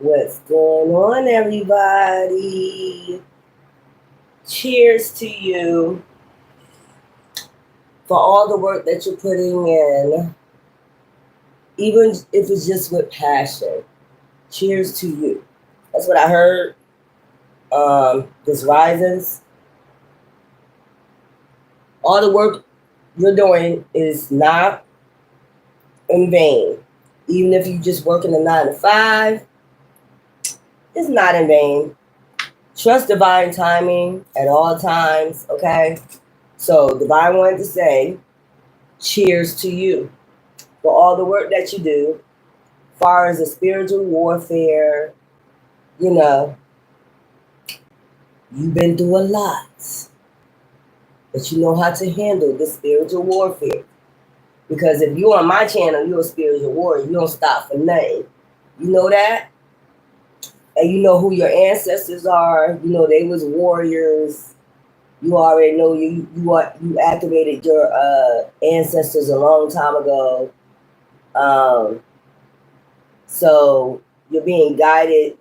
What's going on, everybody? Cheers to you for all the work that you're putting in, even if it's just with passion. Cheers to you. That's what I heard. This rises. All the work you're doing is not in vain. Even if you just working a 9 to 5, it's not in vain. Trust divine timing at all times, okay? So, divine wanted to say, cheers to you for all the work that you do, as far as the spiritual warfare. You know, you've been through a lot, but you know how to handle the spiritual warfare. Because if you're on my channel, you're a spiritual warrior. You don't stop for nothing. You know that? And you know who your ancestors are. You know they was warriors. You already know you activated your ancestors a long time ago. So you're being guided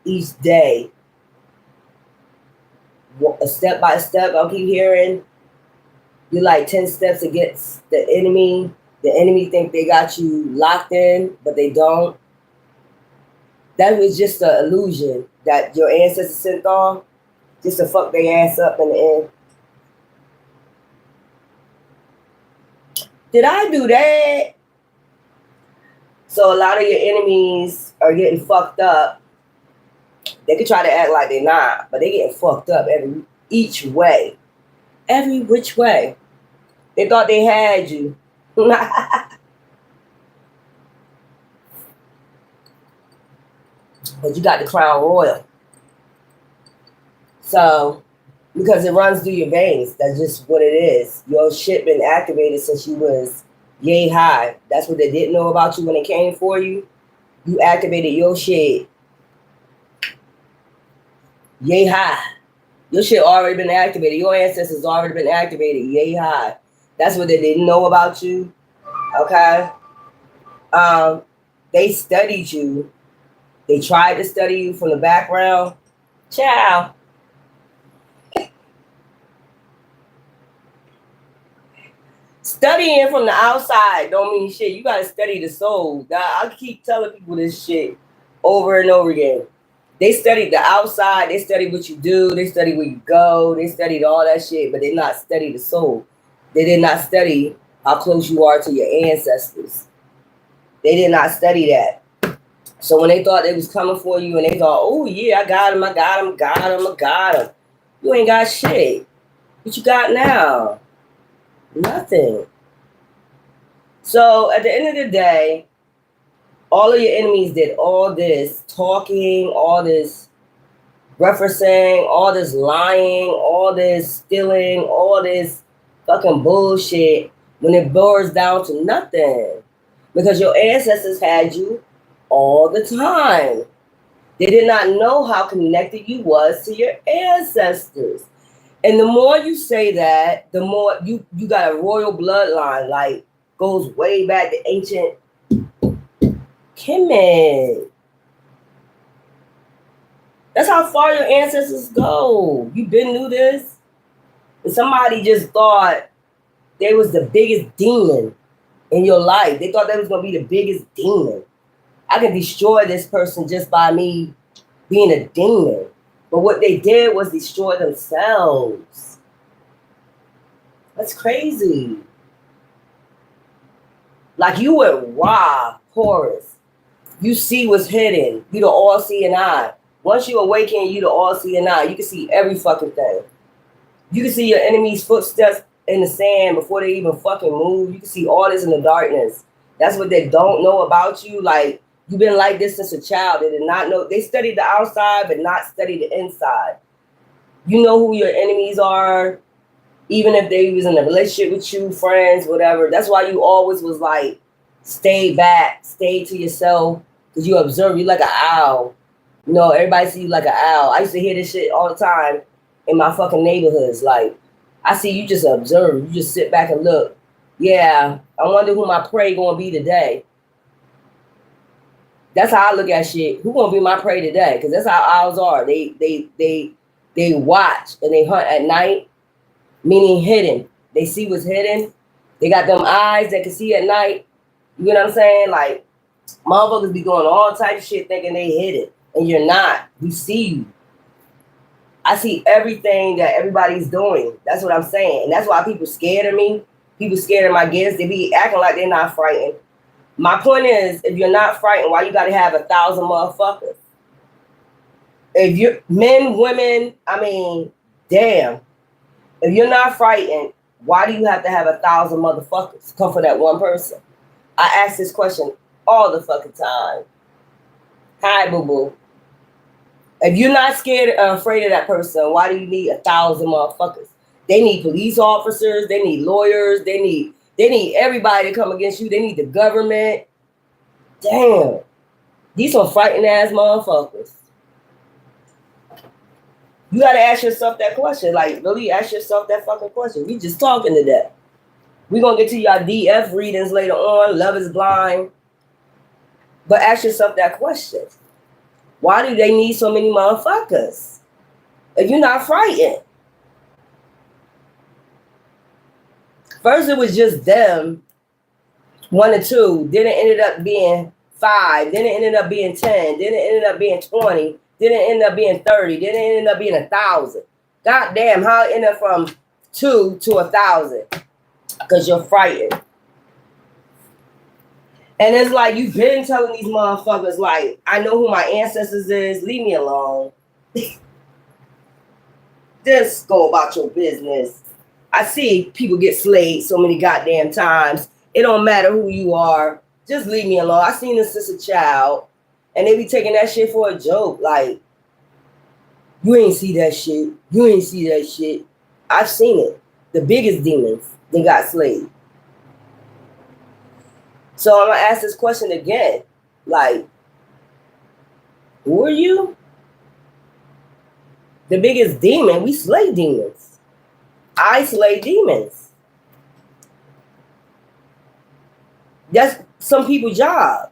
each day, step by step. I'll keep hearing you're like 10 steps against the enemy. The enemy think they got you locked in, but they don't. That was just an illusion that your ancestors sent on just to fuck their ass up in the end. Did I do that? So a lot of your enemies are getting fucked up. They could try to act like they're not, but they getting fucked up each way. Every which way. They thought they had you. But you got the crown royal. So, because it runs through your veins, that's just what it is. Your shit been activated since you was yay high. That's what they didn't know about you when it came for you. You activated your shit yay high. Your shit already been activated. Your ancestors already been activated yay high. That's what they didn't know about you. Okay? They studied you. They tried to study you from the background. Ciao. Studying from the outside don't mean shit. You gotta study the soul. I keep telling people this shit over and over again. They studied the outside, they study what you do, they study where you go, they studied all that shit, but they not study the soul. They did not study how close you are to your ancestors. They did not study that. So when they thought they was coming for you and they thought, oh yeah, I got him. You ain't got shit. What you got now? Nothing. So at the end of the day, all of your enemies did all this talking, all this referencing, all this lying, all this stealing, all this fucking bullshit when it boils down to nothing. Because your ancestors had you all the time. They did not know how connected you was to your ancestors. And the more you say that, the more you got a royal bloodline, like goes way back to ancient Kemet. That's how far your ancestors go. You been knew this? And somebody just thought they was the biggest demon in your life. They thought they was gonna be the biggest demon. I can destroy this person just by me being a demon. But what they did was destroy themselves. That's crazy. Like you would rob Horus. You see what's hidden. You the all-seeing eye. Once you awaken, you the all-seeing eye. You can see every fucking thing. You can see your enemy's footsteps in the sand before they even fucking move. You can see all this in the darkness. That's what they don't know about you. Like, you've been like this since a child. They did not know. They studied the outside, but not studied the inside. You know who your enemies are, even if they was in a relationship with you, friends, whatever. That's why you always was like, stay back, stay to yourself, because you observe. You like an owl. You know, everybody see you like an owl. I used to hear this shit all the time in my fucking neighborhoods. Like, I see you just observe. You just sit back and look. Yeah, I wonder who my prey gonna be today. That's how I look at shit. Who gonna be my prey today? Because that's how owls are. They watch and they hunt at night, meaning hidden. They see what's hidden. They got them eyes that can see at night. You know what I'm saying? Like motherfuckers be doing all type of shit thinking they hidden, and you're not. We see you. I see everything that everybody's doing. That's what I'm saying, and that's why people scared of me. People scared of my gifts. They be acting like they're not frightened. My point is, if you're not frightened, why you gotta have 1,000 motherfuckers? If you men, women, I mean, damn. If you're not frightened, why do you have to have 1,000 motherfuckers to come for that one person? I ask this question all the fucking time. Hi, boo boo. If you're not scared or afraid of that person, why do you need 1,000 motherfuckers? They need police officers. They need lawyers. They need everybody to come against you. They need the government. Damn. These some frightened ass motherfuckers. You gotta ask yourself that question. Like, really ask yourself that fucking question. We just talking to that. We're gonna get to your DF readings later on. Love is blind. But ask yourself that question. Why do they need so many motherfuckers? If you're not frightened. First it was just them, 1 or 2. Then it ended up being 5. Then it ended up being 10. Then it ended up being 20. Then it ended up being 30. Then it ended up being 1,000. God damn, how it ended up from 2 to 1,000? Because you're frightened. And it's like you've been telling these motherfuckers, like, I know who my ancestors is. Leave me alone. Just go about your business. I see people get slayed so many goddamn times. It don't matter who you are. Just leave me alone. I seen this since a child. And they be taking that shit for a joke. Like, you ain't see that shit. You ain't see that shit. I've seen it. The biggest demons, they got slayed. So I'm going to ask this question again. Like, who are you? The biggest demon, we slay demons. I slay demons. That's some people's job.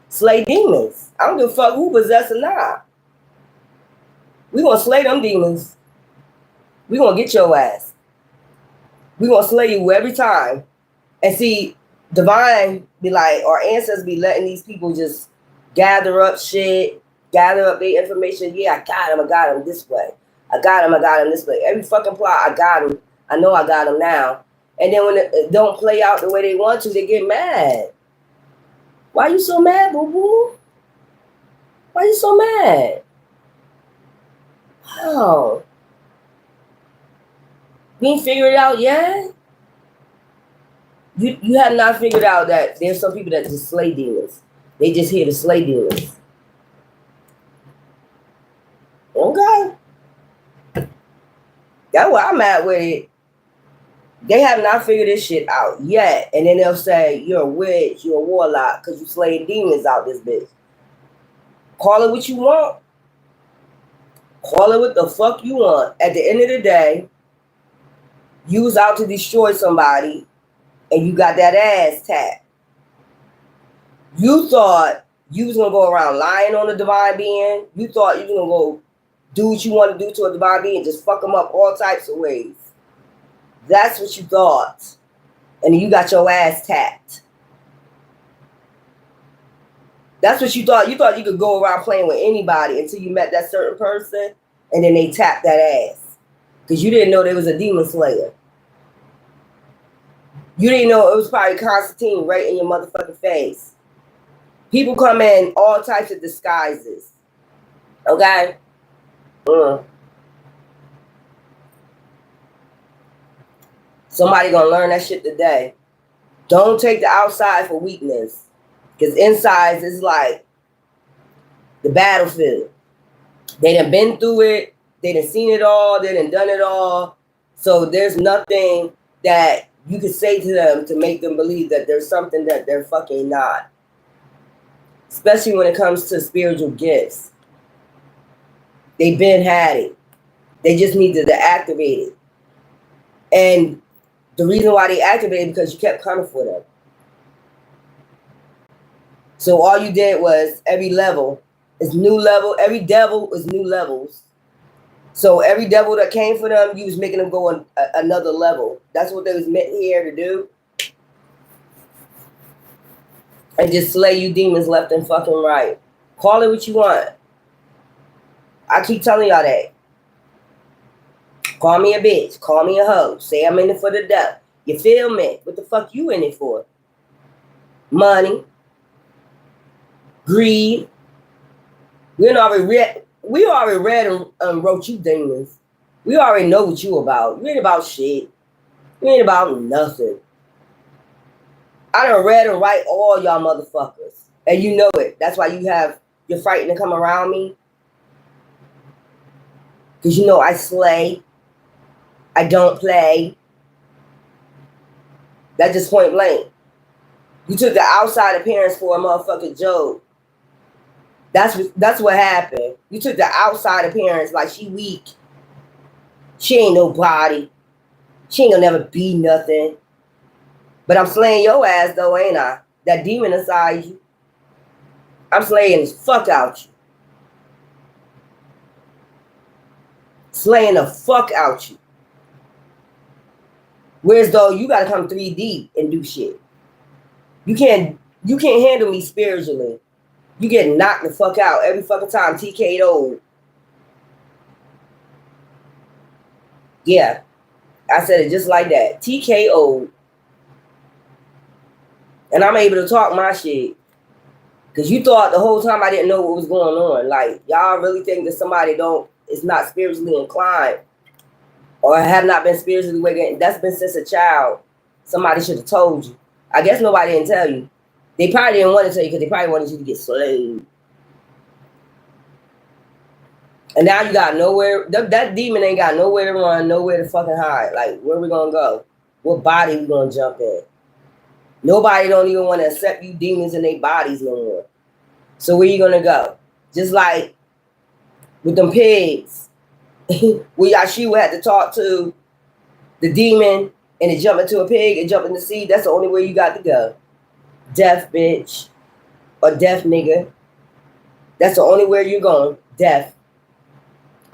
Slay demons. I don't give a fuck who possessed or not. We gonna slay them demons. We gonna get your ass. We gonna slay you every time. And see, divine be like, our ancestors be letting these people just gather up shit, gather up their information. Yeah, I got him this way. I got him this way. Every fucking plot, I got him. I know I got him now. And then when it don't play out the way they want to, they get mad. Why you so mad, boo-boo? Why you so mad? Wow. You ain't figured it out yet? You have not figured out that there's some people that just slay demons. They just here to slay demons. Okay. That's where I'm at with it. They have not figured this shit out yet. And then they'll say, you're a witch, you're a warlock, because you slaying demons out this bitch. Call it what you want. Call it what the fuck you want. At the end of the day, you was out to destroy somebody, and you got that ass tapped. You thought you was going to go around lying on a divine being. You thought you was going to go do what you want to do to a divine being, just fuck them up all types of ways. That's what you thought. And you got your ass tapped. That's what you thought. You thought you could go around playing with anybody until you met that certain person, and then they tapped that ass. Because you didn't know there was a demon slayer. You didn't know it was probably Constantine right in your motherfucking face. People come in all types of disguises. Okay? Somebody gonna learn that shit today. Don't take the outside for weakness. Because inside is like the battlefield. They done been through it. They done seen it all. They done done it all. So there's nothing that you can say to them to make them believe that there's something that they're fucking not. Especially when it comes to spiritual gifts. They been had it. They just need to deactivate it. And the reason why they activated because you kept coming for them. So all you did was every level is new level. Every devil is new levels. So every devil that came for them, you was making them go on another level. That's what they was meant here to do. And just slay you demons left and fucking right. Call it what you want. I keep telling y'all that. Call me a bitch. Call me a hoe. Say I'm in it for the death. You feel me? What the fuck you in it for? Money. Greed. We already read and wrote you demons. We already know what you about. You ain't about shit. You ain't about nothing. I done read and write all y'all motherfuckers. And you know it. That's why you're frightened to come around me. Because you know I slay. I don't play. That's just point blank. You took the outside appearance for a motherfucking joke. That's what happened. You took the outside appearance like she weak. She ain't nobody. She ain't gonna never be nothing. But I'm slaying your ass though, ain't I? That demon inside you. I'm slaying the fuck out you. Slaying the fuck out you. Whereas though you gotta come 3D and do shit. You can't handle me spiritually. You get knocked the fuck out every fucking time. TKO'd. Yeah. I said it just like that. TKO'd. And I'm able to talk my shit. Because you thought the whole time I didn't know what was going on. Like, y'all really think that somebody is not spiritually inclined or have not been spiritually awakened. That's been since a child. Somebody should have told you. I guess nobody didn't tell you. They probably didn't want to tell you because they probably wanted you to get slayed. And now you got nowhere. That demon ain't got nowhere to run, nowhere to fucking hide. Like, where we gonna go? What body we gonna jump in? Nobody don't even want to accept you demons in their bodies no more. So where you gonna go? Just like with them pigs. Where Yahshua had to talk to the demon and it jump into a pig and jump in the sea. That's the only way you got to go. Deaf bitch. Or deaf nigga. That's the only way you're going. Deaf.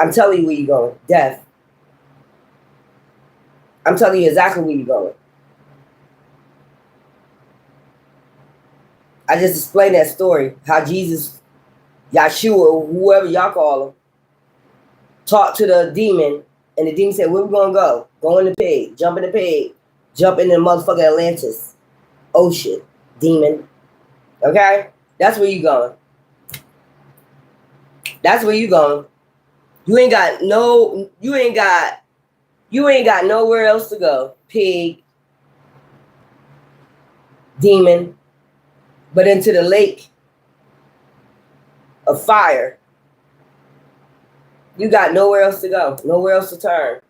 I'm telling you where you're going. Deaf. I'm telling you exactly where you're going. I just explained that story. How Jesus, Yahshua, whoever y'all call him, talked to the demon. And the demon said, where we going to go? Go in the pig. Jump in the pig. Jump in the motherfucking Atlantis. Ocean. Demon. Okay? That's where you going. That's where you going. You ain't got nowhere else to go. Pig. Demon. But into the lake of fire. You got nowhere else to go. Nowhere else to turn.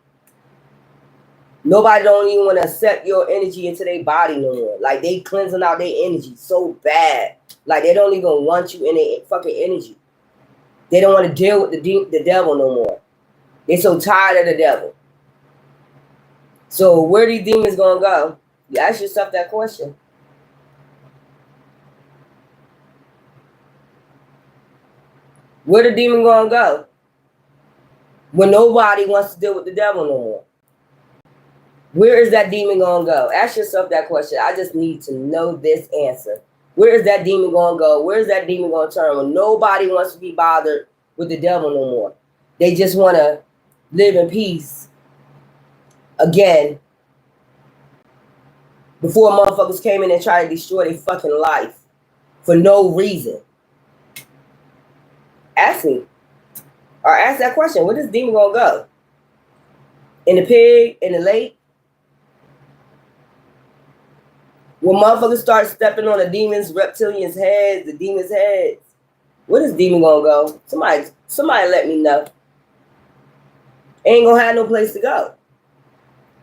Nobody don't even want to accept your energy into their body no more. Like, they cleansing out their energy so bad. Like, they don't even want you in their fucking energy. They don't want to deal with the devil no more. They so tired of the devil. So where these demons gonna go? You ask yourself that question. Where the demon gonna go? When nobody wants to deal with the devil no more. Where is that demon gonna go? Ask yourself that question. I just need to know this answer. Where is that demon gonna go? Where is that demon gonna turn when nobody wants to be bothered with the devil no more? They just want to live in peace again. Before motherfuckers came in and tried to destroy their fucking life for no reason. Ask me. Or ask that question. Where this demon gonna go? In the pig? In the lake? When motherfuckers start stepping on the demons, reptilians' heads, the demons' heads, where this demon gonna go? Somebody let me know. Ain't gonna have no place to go.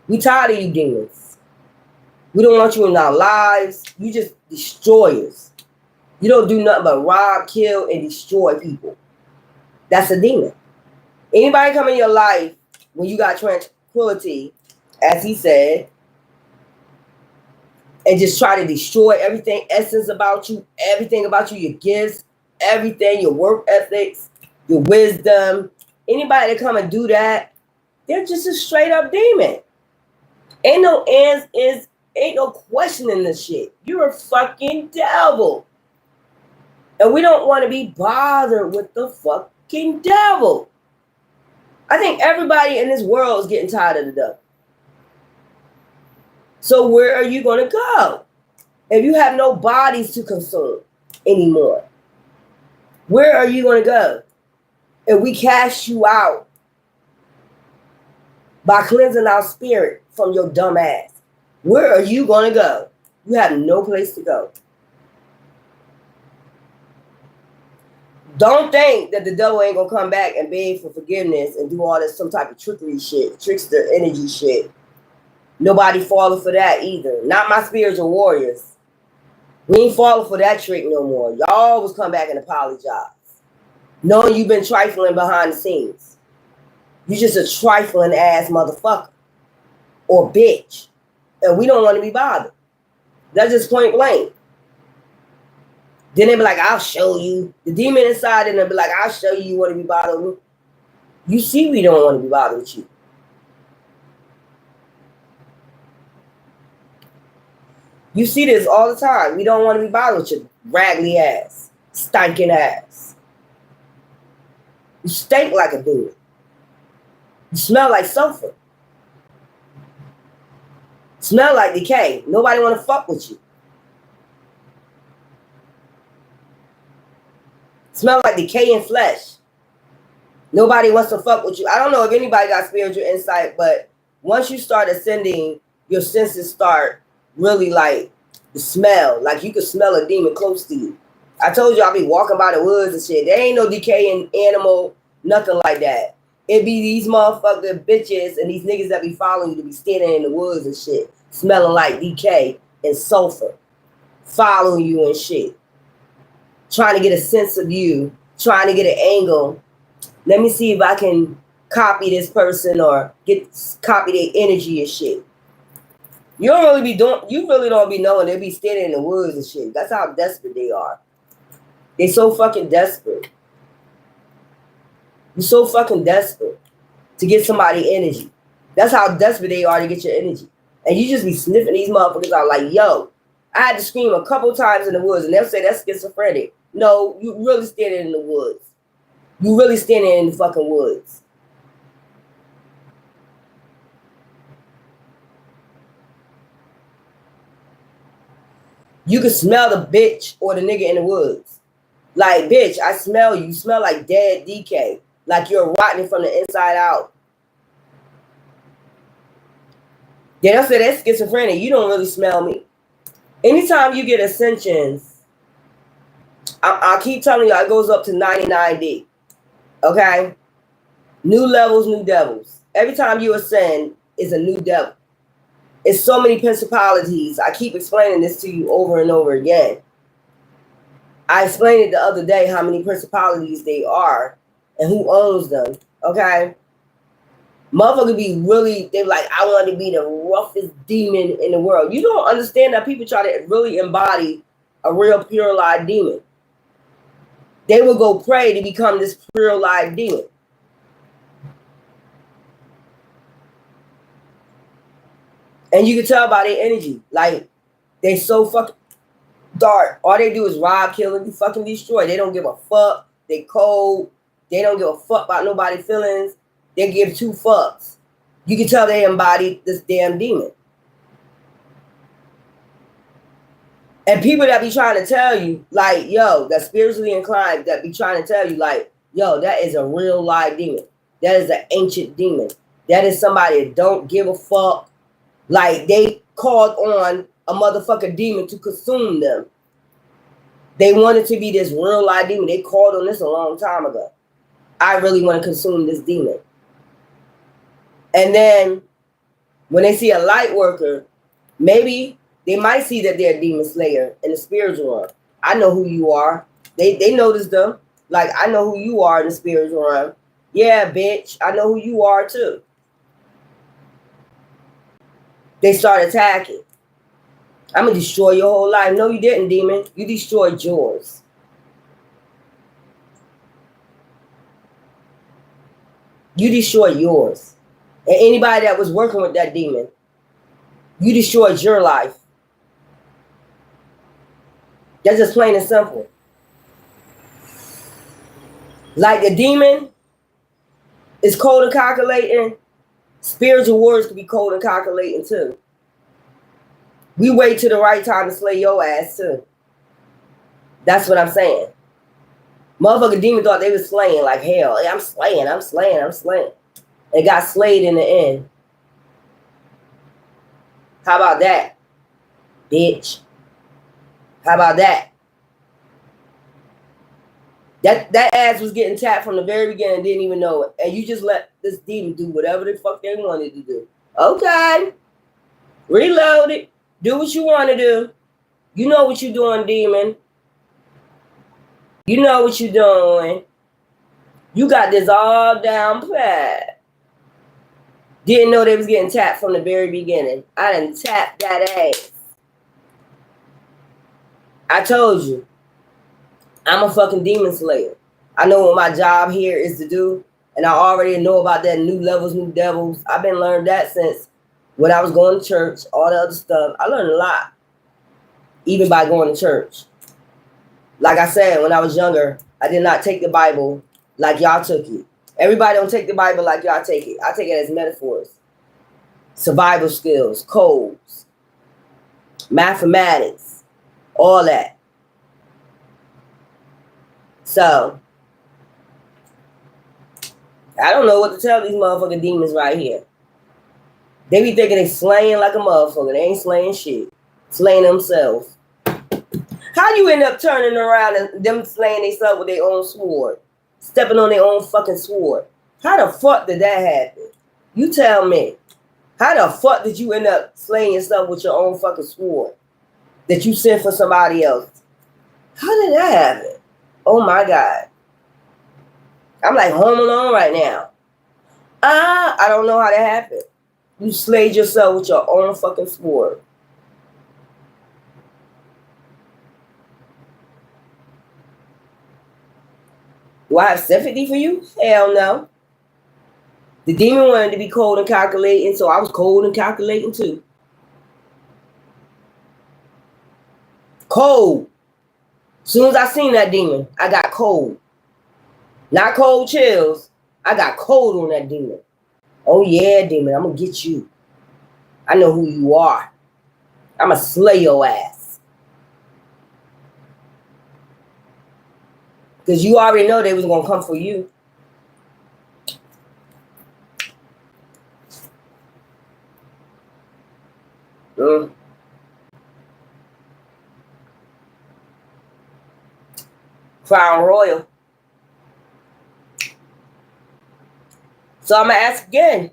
We tired of you demons. We don't want you in our lives. You just destroyers. You don't do nothing but rob, kill, and destroy people. That's a demon. Anybody come in your life when you got tranquility, as he said, and just try to destroy everything, essence about you, everything about you, your gifts, everything, your work ethics, your wisdom. Anybody that come and do that, they're just a straight up demon. Ain't no ain't no questioning this shit. You're a fucking devil. And we don't want to be bothered with the fucking devil. I think everybody in this world is getting tired of the devil. So where are you going to go if you have no bodies to consume anymore? Where are you going to go if we cast you out by cleansing our spirit from your dumb ass? Where are you going to go? You have no place to go. Don't think that the devil ain't going to come back and beg for forgiveness and do all this some type of trickery shit, trickster energy shit. Nobody falling for that either. Not my spiritual warriors. We ain't falling for that trick no more. Y'all always come back and apologize, knowing you've been trifling behind the scenes. You just a trifling ass motherfucker or bitch. And we don't want to be bothered. That's just point blank. Then they be like, I'll show you. The demon inside and they'll be like, I'll show you you want to be bothered with. You see we don't want to be bothered with you. You see this all the time. We don't want to be bothered with your raggedy ass, stinking ass. You stink like a dude. You smell like sulfur. Smell like decay. Nobody want to fuck with you. Smell like decaying flesh. Nobody wants to fuck with you. I don't know if anybody got spiritual insight, but once you start ascending, your senses start really like the smell. Like you can smell a demon close to you. I told you I'll be walking by the woods and shit. There ain't no decaying animal, nothing like that. It be these motherfucking bitches and these niggas that be following you to be standing in the woods and shit, smelling like decay and sulfur, following you and shit, trying to get a sense of you, trying to get an angle. Let me see if I can copy this person or copy their energy and shit. You really don't be knowing they be standing in the woods and shit. That's how desperate they are. They so fucking desperate. You're so fucking desperate to get somebody energy. That's how desperate they are to get your energy. And you just be sniffing these motherfuckers out like, yo, I had to scream a couple times in the woods and they'll say that's schizophrenic. No, you really standing in the woods. You really standing in the fucking woods. You can smell the bitch or the nigga in the woods. Like, bitch, I smell you. You smell like dead decay. Like you're rotting from the inside out. Then they'll say that's schizophrenic. You don't really smell me. Anytime you get ascensions, I'll keep telling you, it goes up to 99D. Okay? New levels, new devils. Every time you ascend is a new devil. It's so many principalities. I keep explaining this to you over and over again. I explained it the other day how many principalities they are and who owns them. Okay? Motherfucker be really, they're like, I want to be the roughest demon in the world. You don't understand that people try to really embody a real pure live demon. They will go pray to become this pure live demon. And you can tell by their energy. Like, they so fucking dark. All they do is rob, kill, and fucking destroy. They don't give a fuck. They cold. They don't give a fuck about nobody's feelings. They give two fucks. You can tell they embody this damn demon. And people that be trying to tell you, like, yo, that spiritually inclined, that be trying to tell you, like, yo, that is a real live demon. That is an ancient demon. That is somebody that don't give a fuck. Like, they called on a motherfucking demon to consume them. They wanted to be this real live demon. They called on this a long time ago. I really want to consume this demon. And then when they see a light worker, maybe they might see that they're a demon slayer in the spiritual realm. I know who you are. They notice them. Like, I know who you are in the spiritual realm. Yeah, bitch, I know who you are too. They start attacking. I'm gonna destroy your whole life. No, you didn't, demon. You destroyed yours. You destroyed yours. And anybody that was working with that demon, you destroyed your life. That's just plain and simple. Like the demon is cold and calculating, spiritual warriors can be cold and calculating too. We wait till the right time to slay your ass too. That's what I'm saying. Motherfucking demon thought they was slaying like hell. Hey, I'm slaying. They got slayed in the end. How about that, bitch? How about that? That ass was getting tapped from the very beginning, didn't even know it. And you just let this demon do whatever the fuck they wanted to do. Okay. Reload it. Do what you want to do. You know what you're doing, demon. You know what you're doing. You got this all down pat. Didn't know they was getting tapped from the very beginning. I done tapped that ass. I told you. I'm a fucking demon slayer. I know what my job here is to do. And I already know about that new levels, new devils. I've been learning that since when I was going to church, all the other stuff. I learned a lot. Even by going to church. Like I said, when I was younger, I did not take the Bible like y'all took it. Everybody don't take the Bible like y'all take it. I take it as metaphors. Survival skills, codes, mathematics, all that. So, I don't know what to tell these motherfucking demons right here. They be thinking they slaying like a motherfucker. They ain't slaying shit. Slaying themselves. How you end up turning around and them slaying themselves with their own sword? Stepping on their own fucking sword. How the fuck did that happen? You tell me. How the fuck did you end up slaying yourself with your own fucking sword that you sent for somebody else? How did that happen? Oh my God. I'm like Home Alone right now. I don't know how that happened. You slayed yourself with your own fucking sword. Do I have sympathy for you? Hell no. The demon wanted to be cold and calculating, so I was cold and calculating too. Cold. As soon as I seen that demon, I got cold. Not cold chills. I got cold on that demon. Oh yeah, demon, I'm gonna get you. I know who you are. I'm gonna slay your ass. Because you already know they was gonna come for you. Crown Royal. So I'm gonna ask again.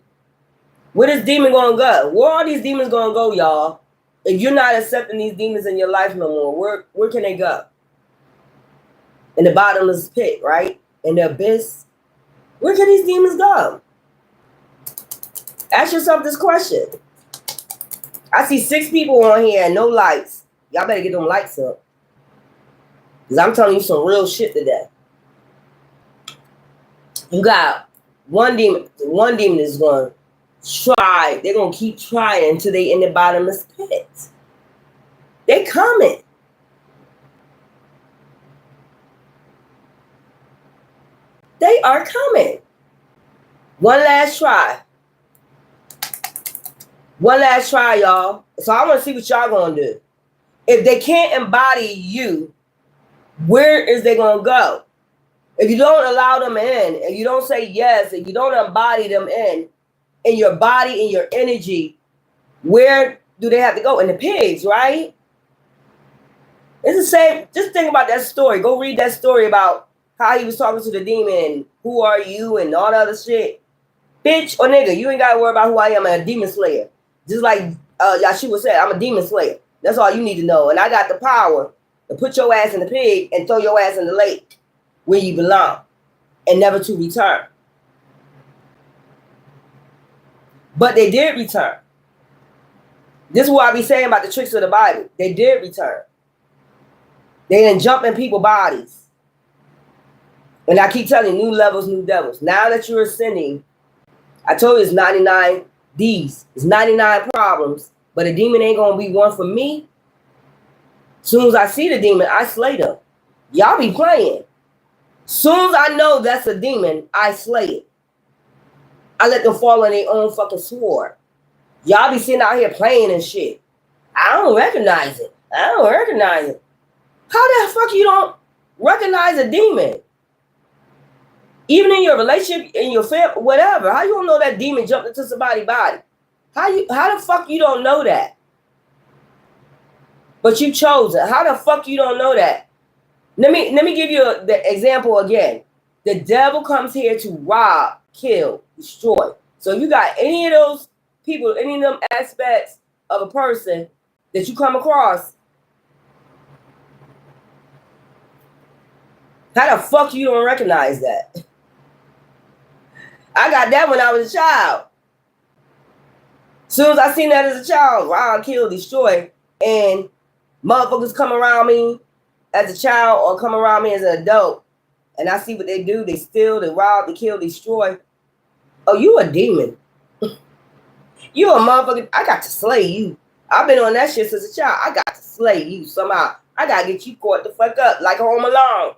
Where this demon gonna go? Where are these demons gonna go, y'all? If you're not accepting these demons in your life no more, where can they go? In the bottomless pit, right? In the abyss. Where can these demons go? Ask yourself this question. I see 6 people on here and no lights. Y'all better get them lights up. Because I'm telling you some real shit today. You got one demon. One demon is going to try. They're going to keep trying until they in the bottomless pit. They coming. They are coming. One last try. One last try, y'all. So I want to see what y'all going to do. If they can't embody you, where is they going to go? If you don't allow them in, and you don't say yes, and you don't embody them in your body, in your energy, where do they have to go? In the pigs, right? It's the same. Just think about that story. Go read that story about how he was talking to the demon and who are you and all the other shit. Bitch or nigga, you ain't got to worry about who I am. I'm a demon slayer. Just like Yeshua said, I'm a demon slayer. That's all you need to know. And I got the power to put your ass in the pig and throw your ass in the lake where you belong and never to return. But they did return. This is what I be saying about the tricks of the Bible. They did return. They didn't jump in people's bodies. And I keep telling you, new levels, new devils. Now that you're ascending, I told you it's 99 D's. It's 99 problems. But a demon ain't going to be one for me. Soon as I see the demon, I slay them. Y'all be playing. Soon as I know that's a demon, I slay it. I let them fall on their own fucking sword. Y'all be sitting out here playing and shit. I don't recognize it. I don't recognize it. How the fuck you don't recognize a demon? Even in your relationship, in your family, whatever. How you don't know that demon jumped into somebody's body? How the fuck you don't know that? But you chose it. How the fuck you don't know that? Let me give you the example again. The devil comes here to rob, kill, destroy. So you got any of those people, any of them aspects of a person that you come across, how the fuck you don't recognize that? I got that when I was a child. Soon as I seen that as a child, rob, kill, destroy, and motherfuckers come around me as a child or come around me as an adult, and I see what they do, they steal, they rob, they kill, destroy. Oh, you a demon. You a motherfucker. I got to slay you. I've been on that shit since a child. I got to slay you somehow. I got to get you caught the fuck up like Home Alone.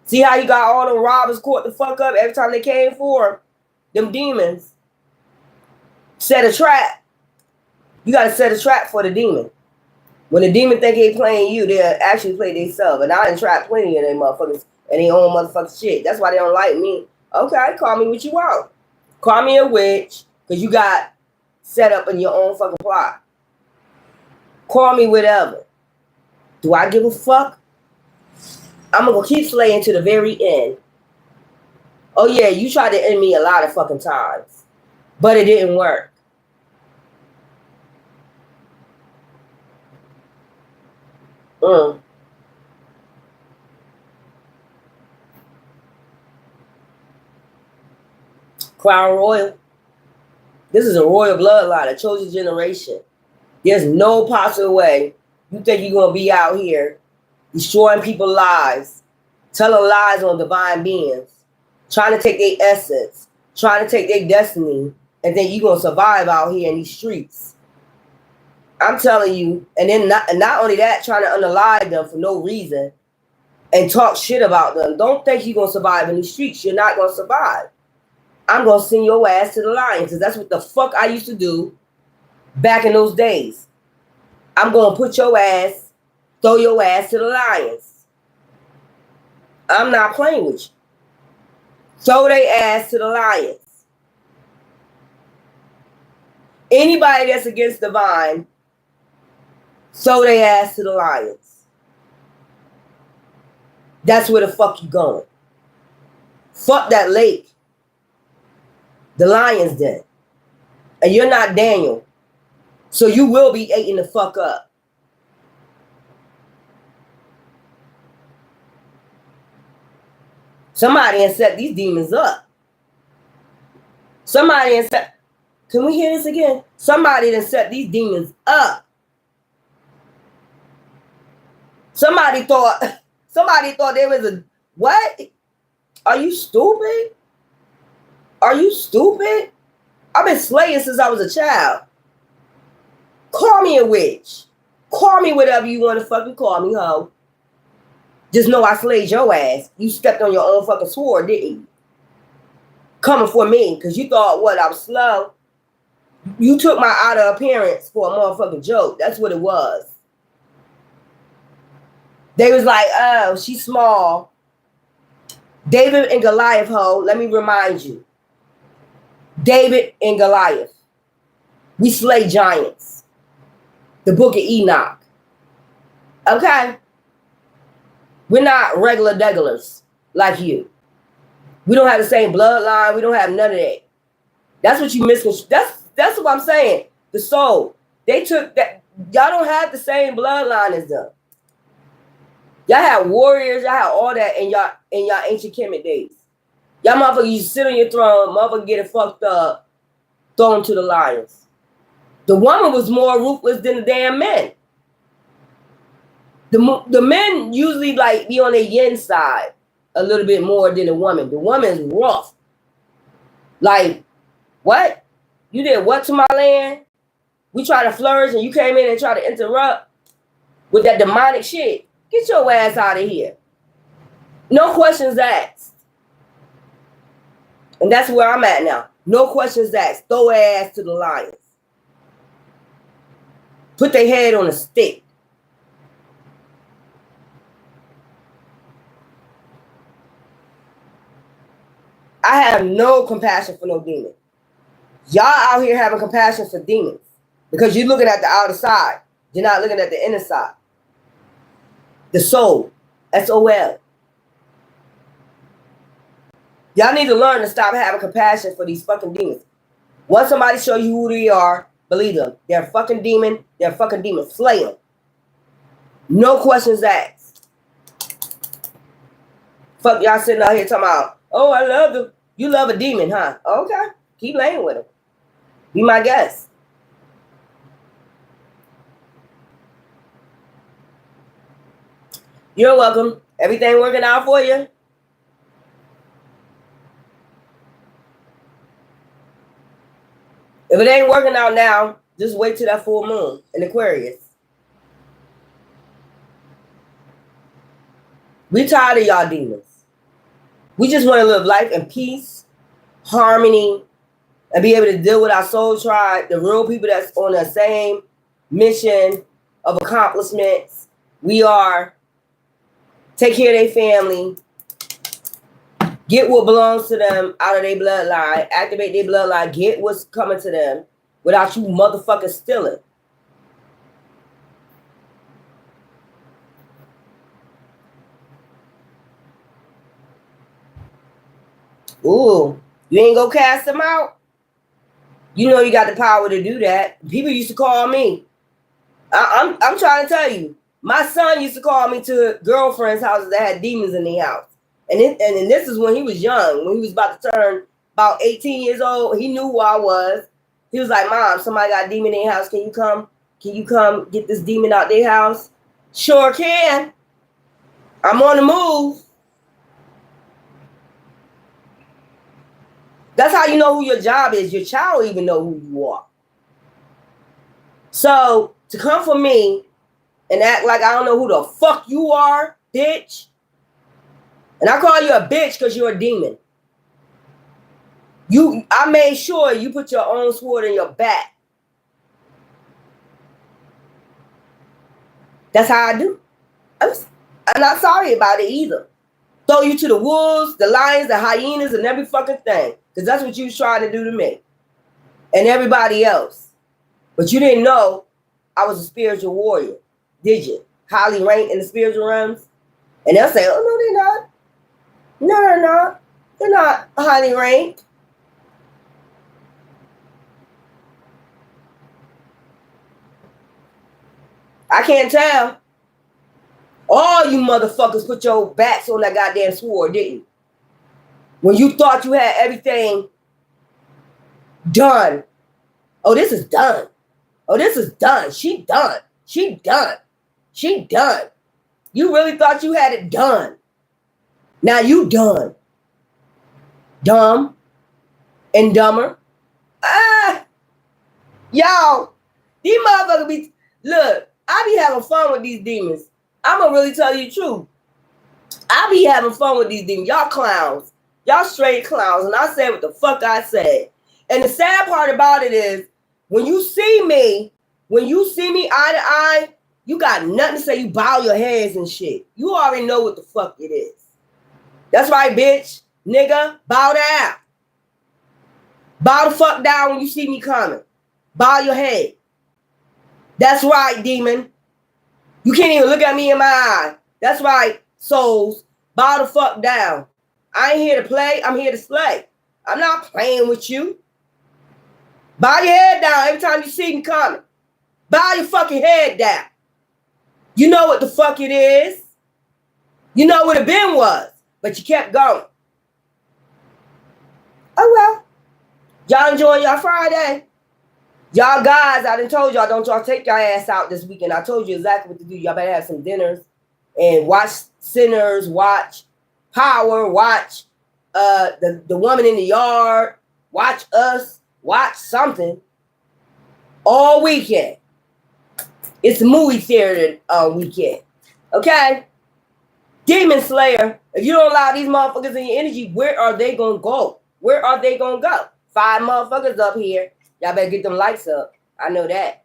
See how you got all the robbers caught the fuck up every time they came for them demons? Set a trap. You got to set a trap for the demon. When the demon think they playing you, they'll actually play themselves. And I done trapped plenty of them motherfuckers and they own motherfucking shit. That's why they don't like me. Okay, call me what you want. Call me a witch, because you got set up in your own fucking plot. Call me whatever. Do I give a fuck? I'm gonna keep slaying to the very end. Oh yeah, you tried to end me a lot of fucking times, but it didn't work. Crown Royal. This is a royal bloodline, a chosen generation. There's no possible way you think you're gonna be out here destroying people's lives, telling lies on divine beings, trying to take their essence, trying to take their destiny, and then you're gonna survive out here in these streets. I'm telling you, and then not only that, trying to unalive them for no reason and talk shit about them. Don't think you're gonna survive in these streets. You're not gonna survive. I'm gonna send your ass to the lions, because that's what the fuck I used to do back in those days. I'm gonna put your ass, throw your ass to the lions. I'm not playing with you. Throw their ass to the lions. Anybody that's against divine, throw their ass to the lions. That's where the fuck you going. Fuck that lake. The lion's dead. And you're not Daniel. So you will be eating the fuck up. Somebody has set these demons up. Somebody has set... Can we hear this again? Somebody has set these demons up. Somebody thought there was a... What? Are you stupid? Are you stupid? I've been slaying since I was a child. Call me a witch. Call me whatever you want to fucking call me, ho. Just know I slayed your ass. You stepped on your own fucking sword, didn't you? Coming for me, because you thought, what, I was slow? You took my outer appearance for a motherfucking joke. That's what it was. They was like, oh, she's small. David and Goliath, ho, let me remind you. David and Goliath. We slay giants. The book of Enoch. Okay? We're not regular degulars like you. We don't have the same bloodline. We don't have none of that. That's what you miss. That's what I'm saying. The soul. They took that. Y'all don't have the same bloodline as them. Y'all had warriors. Y'all had all that in y'all ancient Kemet days. Y'all motherfuckers, you sit on your throne, motherfucker get it fucked up, thrown to the lions. The woman was more ruthless than the damn men. The men usually like be on the yin side a little bit more than the woman. The woman's rough. Like, what? You did what to my land? We try to flourish and you came in and try to interrupt with that demonic shit. Get your ass out of here. No questions asked. And that's where I'm at now. No questions asked. Throw her ass to the lions. Put their head on a stick. I have no compassion for no demon. Y'all out here having compassion for demons because you're looking at the outer side. You're not looking at the inner side. The soul. S-O-L. Y'all need to learn to stop having compassion for these fucking demons. Once somebody show you who they are, believe them. They're a fucking demon. They're a fucking demon. Slay them. No questions asked. Fuck y'all sitting out here talking about, oh, I love them. You love a demon, huh? Okay. Keep laying with them. Be my guest. You're welcome. Everything working out for you? If it ain't working out now, just wait till that full moon in Aquarius. We tired of y'all demons. We just want to live life in peace, harmony, and be able to deal with our soul tribe, the real people that's on the same mission of accomplishments. We are. Take care of their family. Get what belongs to them out of their bloodline. Activate their bloodline. Get what's coming to them without you motherfuckers stealing. Ooh, you ain't gonna cast them out? You know you got the power to do that. People used to call me. I'm trying to tell you. My son used to call me to girlfriends' houses that had demons in their house. And this is when he was young, when he was about to turn about 18 years old. He knew who I was. He was like, Mom, somebody got a demon in their house. Can you come? Can you come get this demon out their house? Sure can. I'm on the move. That's how you know who your job is. Your child will even know who you are. So to come for me and act like I don't know who the fuck you are, bitch. And I call you a bitch because you're a demon. I made sure you put your own sword in your back. That's how I do. I'm not sorry about it either. Throw you to the wolves, the lions, the hyenas, and every fucking thing. Because that's what you was trying to do to me. And everybody else. But you didn't know I was a spiritual warrior. Did you? Highly ranked in the spiritual realms? And they'll say, oh, no, they're not. No, they're not. They're not highly ranked. I can't tell. All you motherfuckers put your backs on that goddamn sword, didn't you? When you thought you had everything done. Oh, this is done. Oh, this is done. She done. She done. She done. You really thought you had it done. Now you done. Dumb and dumber. Y'all, these motherfuckers be, look, I be having fun with these demons. I'm going to really tell you the truth. I be having fun with these demons. Y'all clowns. Y'all straight clowns. And I said what the fuck I said. And the sad part about it is, when you see me eye to eye, you got nothing to say. You bow your heads and shit. You already know what the fuck it is. That's right, bitch. Nigga, bow down. Bow the fuck down when you see me coming. Bow your head. That's right, demon. You can't even look at me in my eye. That's right, souls. Bow the fuck down. I ain't here to play. I'm here to slay. I'm not playing with you. Bow your head down every time you see me coming. Bow your fucking head down. You know what the fuck it is. You know what it been was. But you kept going. Oh well. Y'all enjoying y'all Friday? Y'all guys, I done told y'all, don't y'all take your ass out this weekend. I told you exactly what to do. Y'all better have some dinners and watch Sinners, watch Power, watch the Woman in the Yard, watch Us, watch something all weekend. It's movie theater weekend. Okay? Demon Slayer, if you don't allow these motherfuckers in your energy, where are they gonna go? Where are they gonna go? 5 motherfuckers up here. Y'all better get them lights up. I know that.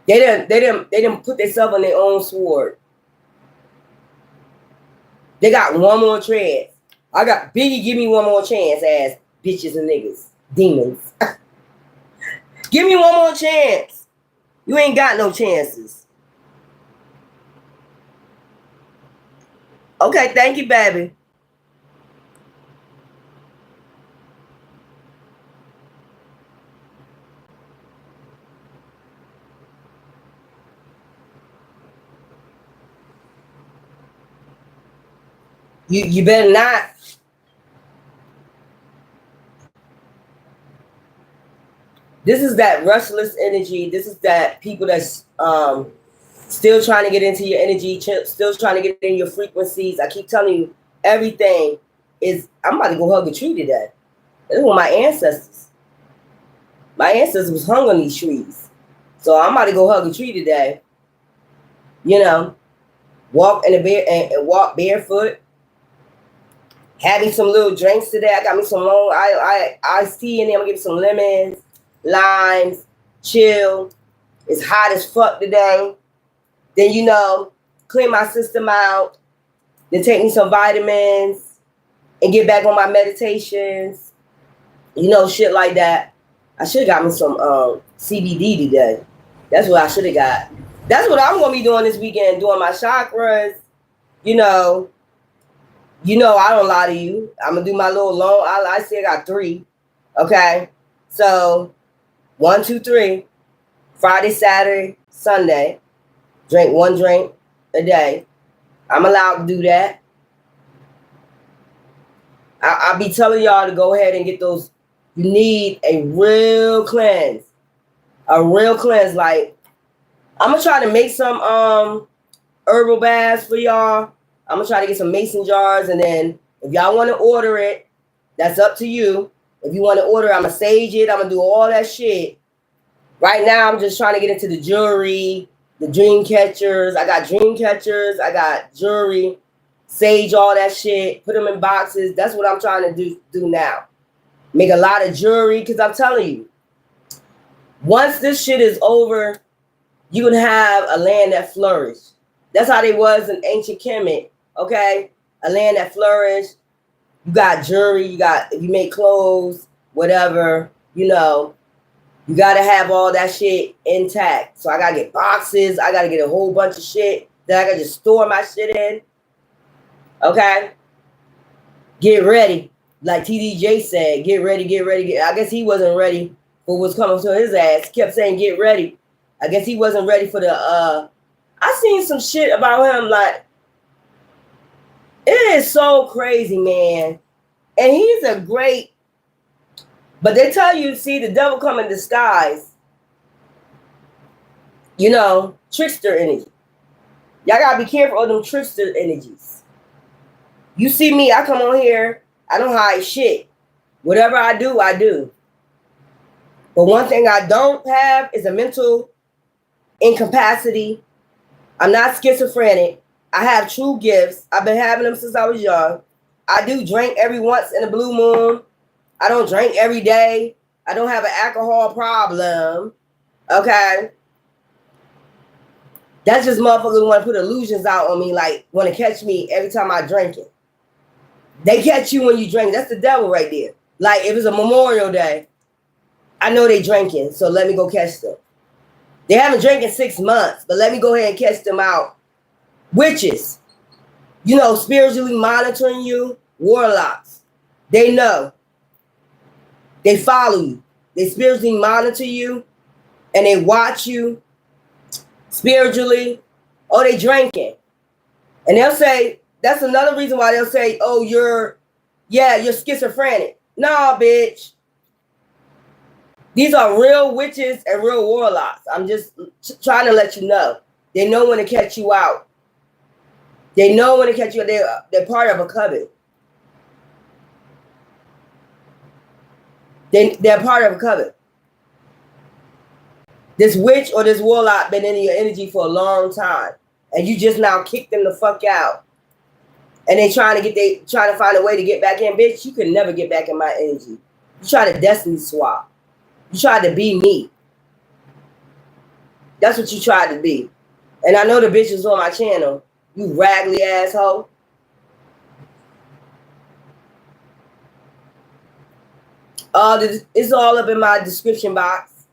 They didn't put themselves on their own sword. They got one more chance. I got Biggie, give me one more chance, ass bitches and niggas. Demons. Give me one more chance. You ain't got no chances. Okay, thank you, baby. You better not. This is that restless energy. This is that people that's still trying to get into your energy, still trying to get in your frequencies. I keep telling you, everything is. I'm about to go hug a tree today. This was my ancestors. My ancestors was hung on these trees, so I'm about to go hug a tree today. You know, walk in the bare and walk barefoot. Having some little drinks today. I got me some long iced tea in there. I'm gonna get some lemons, limes, chill. It's hot as fuck today. Then, you know, clean my system out. Then take me some vitamins and get back on my meditations. You know, shit like that. I should have got me some CBD today. That's what I should have got. That's what I'm gonna be doing this weekend, doing my chakras. You know, I don't lie to you. I'm gonna do my little long. I say I got 3. Okay, so 1, 2, 3. Friday, Saturday, Sunday. Drink 1 drink a day. I'm allowed to do that. I'll be telling y'all to go ahead and get those. You need a real cleanse. A real cleanse. Like, I'm gonna try to make some herbal baths for y'all. I'm gonna try to get some mason jars, and then if y'all want to order it, that's up to you. If you want to order, I'm gonna sage it. I'm gonna do all that shit. Right now, I'm just trying to get into the jewelry, the dream catchers. I got dream catchers. I got jewelry, sage all that shit. Put them in boxes. That's what I'm trying to do now. Make a lot of jewelry, because I'm telling you, once this shit is over, you can have a land that flourished. That's how they was in ancient Kemet. Okay, a land that flourished. You got jewelry. If you make clothes, whatever. You know, you gotta have all that shit intact. So I gotta get boxes. I gotta get a whole bunch of shit that I can just store my shit in. Okay, get ready. Like TDJ said, get ready, get ready. I guess he wasn't ready for what's coming to his ass. He kept saying, get ready. I guess he wasn't ready for the I seen some shit about him, like, it is so crazy, man. And he's a great, but they tell you, see, the devil come in disguise. You know, trickster energy. Y'all gotta be careful of them trickster energies. You see me, I come on here, I don't hide shit. Whatever I do, I do. But one thing I don't have is a mental incapacity. I'm not schizophrenic. I have true gifts. I've been having them since I was young. I do drink every once in a blue moon. I don't drink every day. I don't have an alcohol problem. Okay? That's just motherfuckers want to put illusions out on me, like want to catch me every time I drink it. They catch you when you drink. That's the devil right there. Like, if it's a Memorial Day, I know they drinking, so let me go catch them. They haven't drank in 6 months, but let me go ahead and catch them out. Witches, you know, spiritually monitoring you. Warlocks, they know. They follow you. They spiritually monitor you, and they watch you spiritually. Oh, they drinking. And they'll say, that's another reason why they'll say, oh, you're schizophrenic. Nah, bitch. These are real witches and real warlocks. I'm just trying to let you know. They know when to catch you out. They know when to catch you. They're part of a coven. They're part of a coven. This witch or this warlock been in your energy for a long time, and you just now kicked them the fuck out. And they trying to find a way to get back in. Bitch, you can never get back in my energy. You try to destiny swap. You tried to be me. That's what you tried to be. And I know the bitch is on my channel. You raggedy asshole. It's all up in my description box.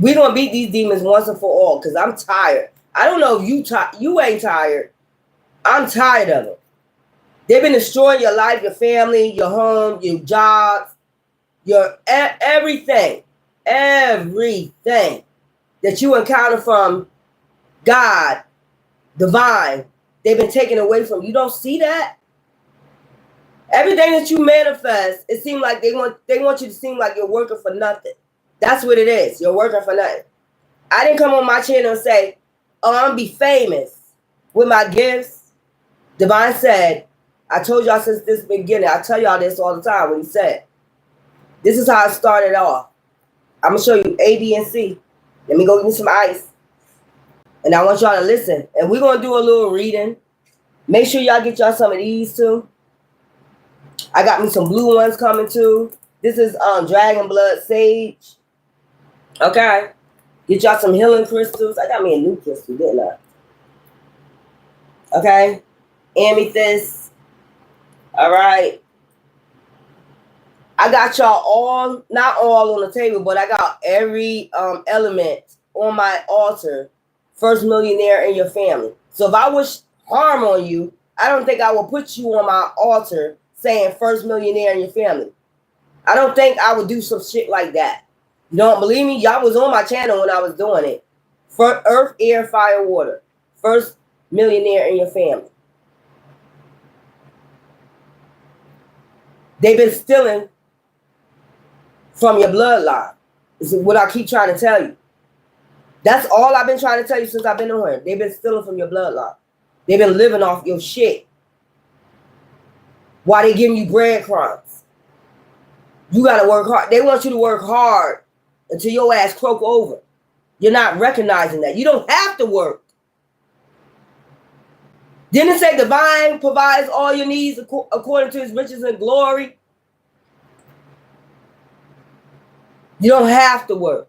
We're going to beat these demons once and for all because I'm tired. I don't know if you ain't tired. I'm tired of them. They've been destroying your life, your family, your home, your jobs, your everything. Everything that you encounter from God, divine, they've been taken away from you. You don't see that? Everything that you manifest, it seems like they want you to seem like you're working for nothing. That's what it is. You're working for nothing. I didn't come on my channel and say, oh, I'm gonna be famous with my gifts. Divine said, I told y'all since this beginning, I tell y'all this all the time when he said, this is how it started off. I'm gonna show you A, B, and C. Let me go get me some ice. And I want y'all to listen. And we're gonna do a little reading. Make sure y'all get y'all some of these too. I got me some blue ones coming too. This is Dragon Blood Sage. Okay. Get y'all some healing crystals. I got me a new crystal, didn't I? Okay. Amethyst. All right. I got y'all all, not all on the table, but I got every element on my altar. First millionaire in your family. So if I wish harm on you, I don't think I will put you on my altar saying first millionaire in your family. I don't think I would do some shit like that. You don't believe me? Y'all was on my channel when I was doing it. For earth, air, fire, water. First millionaire in your family. They've been stealing from your bloodline. This is what I keep trying to tell you. That's all I've been trying to tell you since I've been on here. They've been stealing from your bloodline. They've been living off your shit. While they giving you breadcrumbs. You got to work hard. They want you to work hard until your ass croak over. You're not recognizing that. You don't have to work. Didn't it say divine provides all your needs according to his riches and glory? You don't have to work.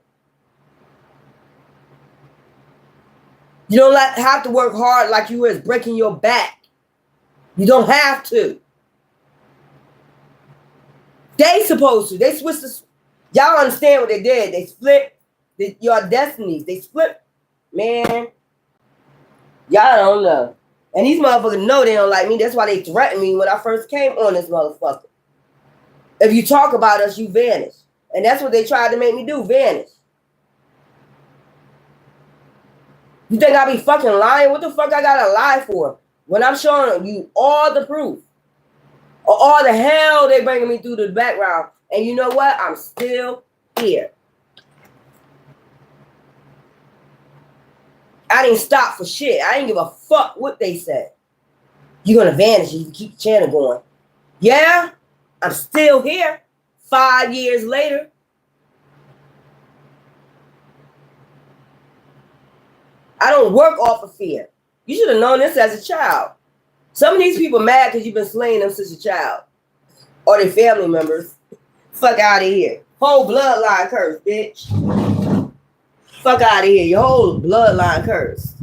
You don't have to work hard like you was breaking your back. You don't have to. They supposed to. They switched the... Y'all understand what they did. They split your destinies. They split. Man. Y'all don't know. And these motherfuckers know they don't like me. That's why they threatened me when I first came on this motherfucker. If you talk about us, you vanish. And that's what they tried to make me do, vanish. You think I be fucking lying? What the fuck I gotta lie for? When I'm showing you all the proof. Or all the hell they bringing me through the background. And you know what? I'm still here. I didn't stop for shit. I didn't give a fuck what they said. You're going to vanish if you keep the channel going. Yeah, I'm still here 5 years later. I don't work off of fear. You should have known this as a child. Some of these people mad because you've been slaying them since a child. Or their family members. Fuck out of here. Whole bloodline curse, bitch. Fuck out of here. Your whole bloodline curse.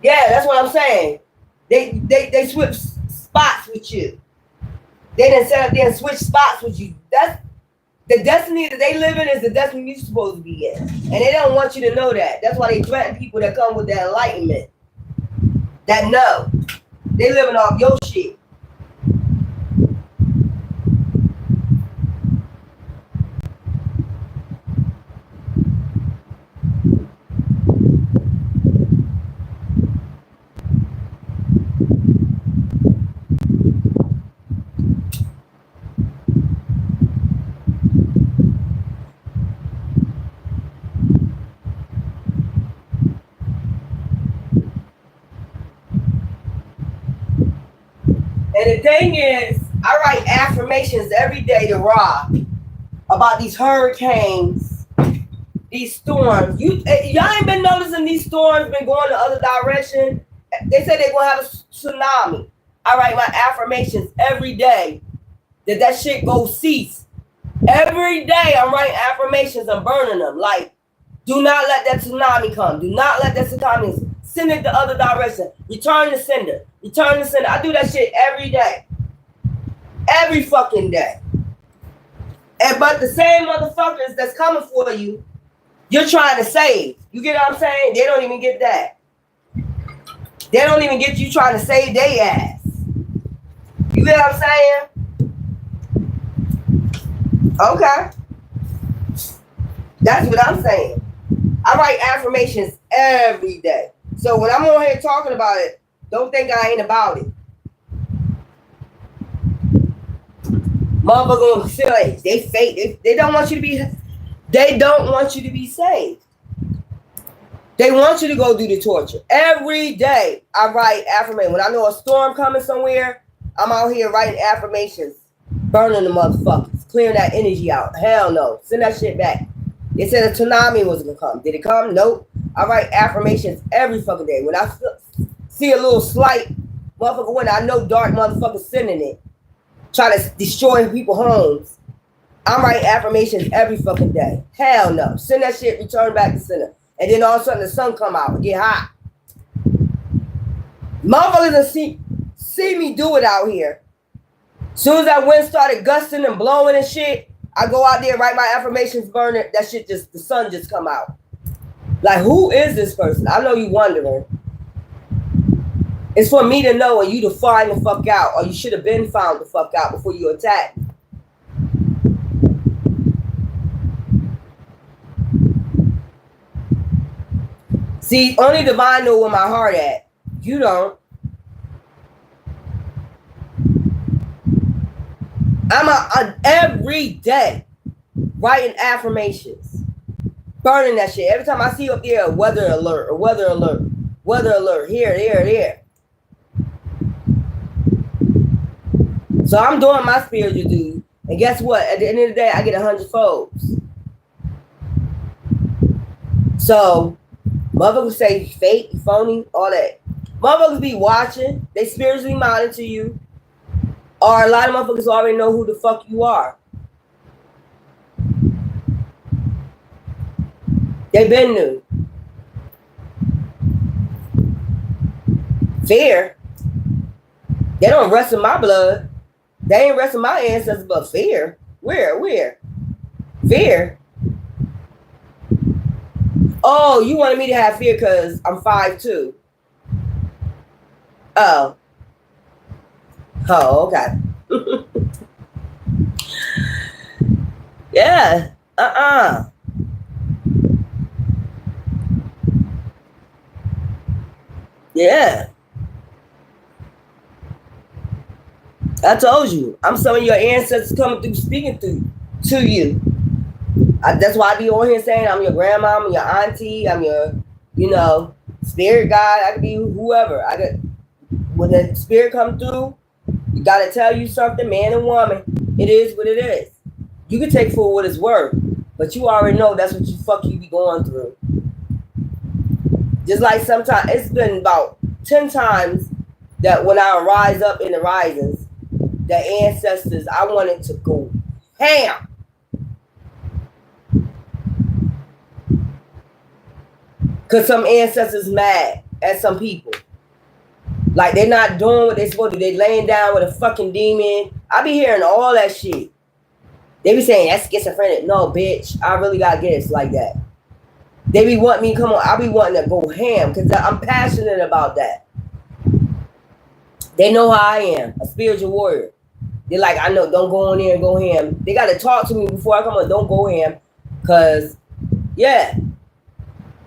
Yeah, that's what I'm saying. They switch spots with you. They didn't set up there and switch spots with you. That's the destiny that they live in is the destiny you're supposed to be in. And they don't want you to know that. That's why they threaten people that come with that enlightenment. That know. They living off your shit. And the thing is, I write affirmations every day to Ra about these hurricanes, these storms. Y'all ain't been noticing these storms been going the other direction. They say they're gonna have a tsunami. I write my affirmations every day that shit go cease. Every day I'm writing affirmations and burning them. Like, do not let that tsunami come. Do not let that tsunami send it the other direction. Return the sender. Return the sender. I do that shit every day. Every fucking day. But the same motherfuckers that's coming for you, you're trying to save. You get what I'm saying? They don't even get that. They don't even get you trying to save their ass. You get what I'm saying? Okay. That's what I'm saying. I write affirmations every day. So when I'm on here talking about it, don't think I ain't about it. Motherfucker gonna feel like they fake. They don't want you to be. They don't want you to be saved. They want you to go do the torture. Every day I write affirmations. When I know a storm coming somewhere, I'm out here writing affirmations, burning the motherfuckers, clearing that energy out. Hell no. Send that shit back. They said a tsunami was gonna come. Did it come? Nope. I write affirmations every fucking day. When I see a little slight motherfucker, when I know dark motherfuckers sending it, trying to destroy people's homes, I'm writing affirmations every fucking day. Hell no. Send that shit, return back to center. And then all of a sudden the sun come out and get hot. Motherfuckers see me do it out here. Soon as that wind started gusting and blowing and shit, I go out there, write my affirmations, burn it. That shit just, the sun just come out. Like, who is this person? I know you wondering. It's for me to know and you to find the fuck out, or you should have been found the fuck out before you attack. See, only divine know where my heart at. You don't. I'm every day writing affirmations, burning that shit. Every time I see up there, weather alert or weather alert, here, there, there. So I'm doing my spiritual duty. And guess what? At the end of the day, I get 100 folds. So, motherfuckers say fake, phony, all that. Motherfuckers be watching. They spiritually monitor you. Or a lot of motherfuckers already know who the fuck you are. They been new. Fear. They don't rest in my blood. They ain't resting my ancestors, but fear. Where? Fear. Oh, you wanted me to have fear because I'm 5'2". Oh. Oh, okay. Yeah. Yeah. I told you, I'm some of your ancestors coming through, speaking to you. That's why I be on here saying I'm your grandma, I'm your auntie, I'm your, spirit guide. I could be whoever. When the spirit come through, you gotta tell you something, man and woman. It is what it is. You can take for what it's worth, but you already know that's what you be going through. Just like sometimes, it's been about 10 times that when I rise up in the risings, the ancestors, I wanted to go ham. Because some ancestors mad at some people. Like, they're not doing what they're supposed to do. They laying down with a fucking demon. I be hearing all that shit. They be saying, that's schizophrenic. No, bitch. I really got gifts like that. They be wanting me to come on. I be wanting to go ham because I'm passionate about that. They know how I am, a spiritual warrior. They're like, I know, don't go in there and go ham. They got to talk to me before I come on. Don't go ham. Because, yeah,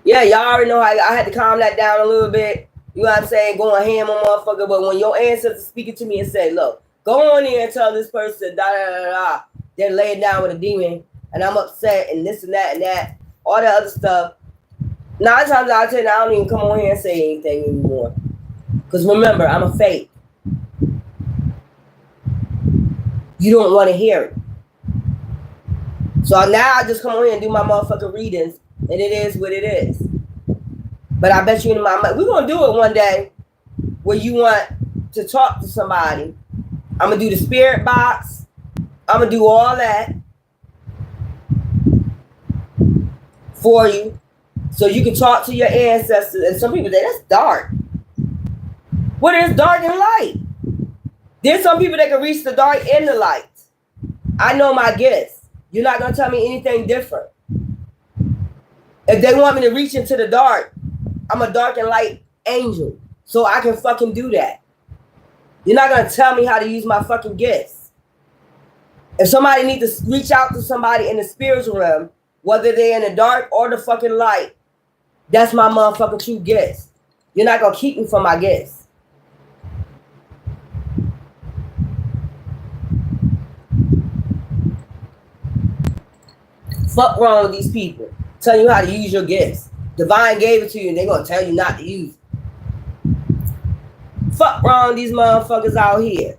y'all already know I had to calm that down a little bit. You know what I'm saying? Going ham on motherfucker. But when your ancestors speaking to me and say, look, go on there and tell this person, they're laying down with a demon, and I'm upset, and this and that, all that other stuff. 9 times out of 10, I don't even come on here and say anything anymore. Because remember, I'm a fake. You don't want to hear it. So now I just come on here and do my motherfucking readings, and it is what it is. But I bet you in my mind, we're going to do it one day where you want to talk to somebody. I'm going to do the spirit box. I'm going to do all that for you so you can talk to your ancestors. And some people say, that's dark. What is dark and light? There's some people that can reach the dark and the light. I know my gifts. You're not going to tell me anything different. If they want me to reach into the dark, I'm a dark and light angel. So I can fucking do that. You're not going to tell me how to use my fucking gifts. If somebody needs to reach out to somebody in the spiritual realm, whether they're in the dark or the fucking light, that's my motherfucking true gifts. You're not going to keep me from my gifts. Fuck wrong with these people. Tell you how to use your gifts. Divine gave it to you and they're going to tell you not to use it. Fuck wrong with these motherfuckers out here.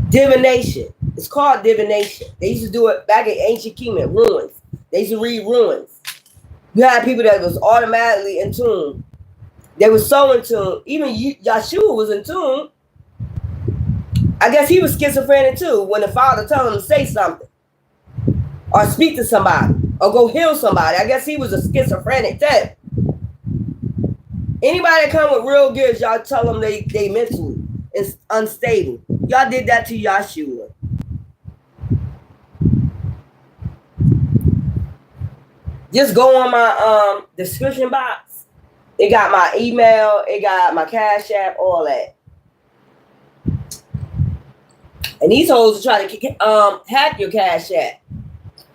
Divination. It's called divination. They used to do it back in ancient Kemet, ruins. They used to read ruins. You had people that was automatically in tune. They were so in tune. Even Yeshua was in tune. I guess he was schizophrenic too when the father told him to say something. Or speak to somebody. Or go heal somebody. I guess he was a schizophrenic type. Anybody that come with real gifts, y'all tell them they mentally is unstable. Y'all did that to Yeshua. Just go on my description box. It got my email. It got my Cash App. All that. And these hoes are trying to hack your Cash App.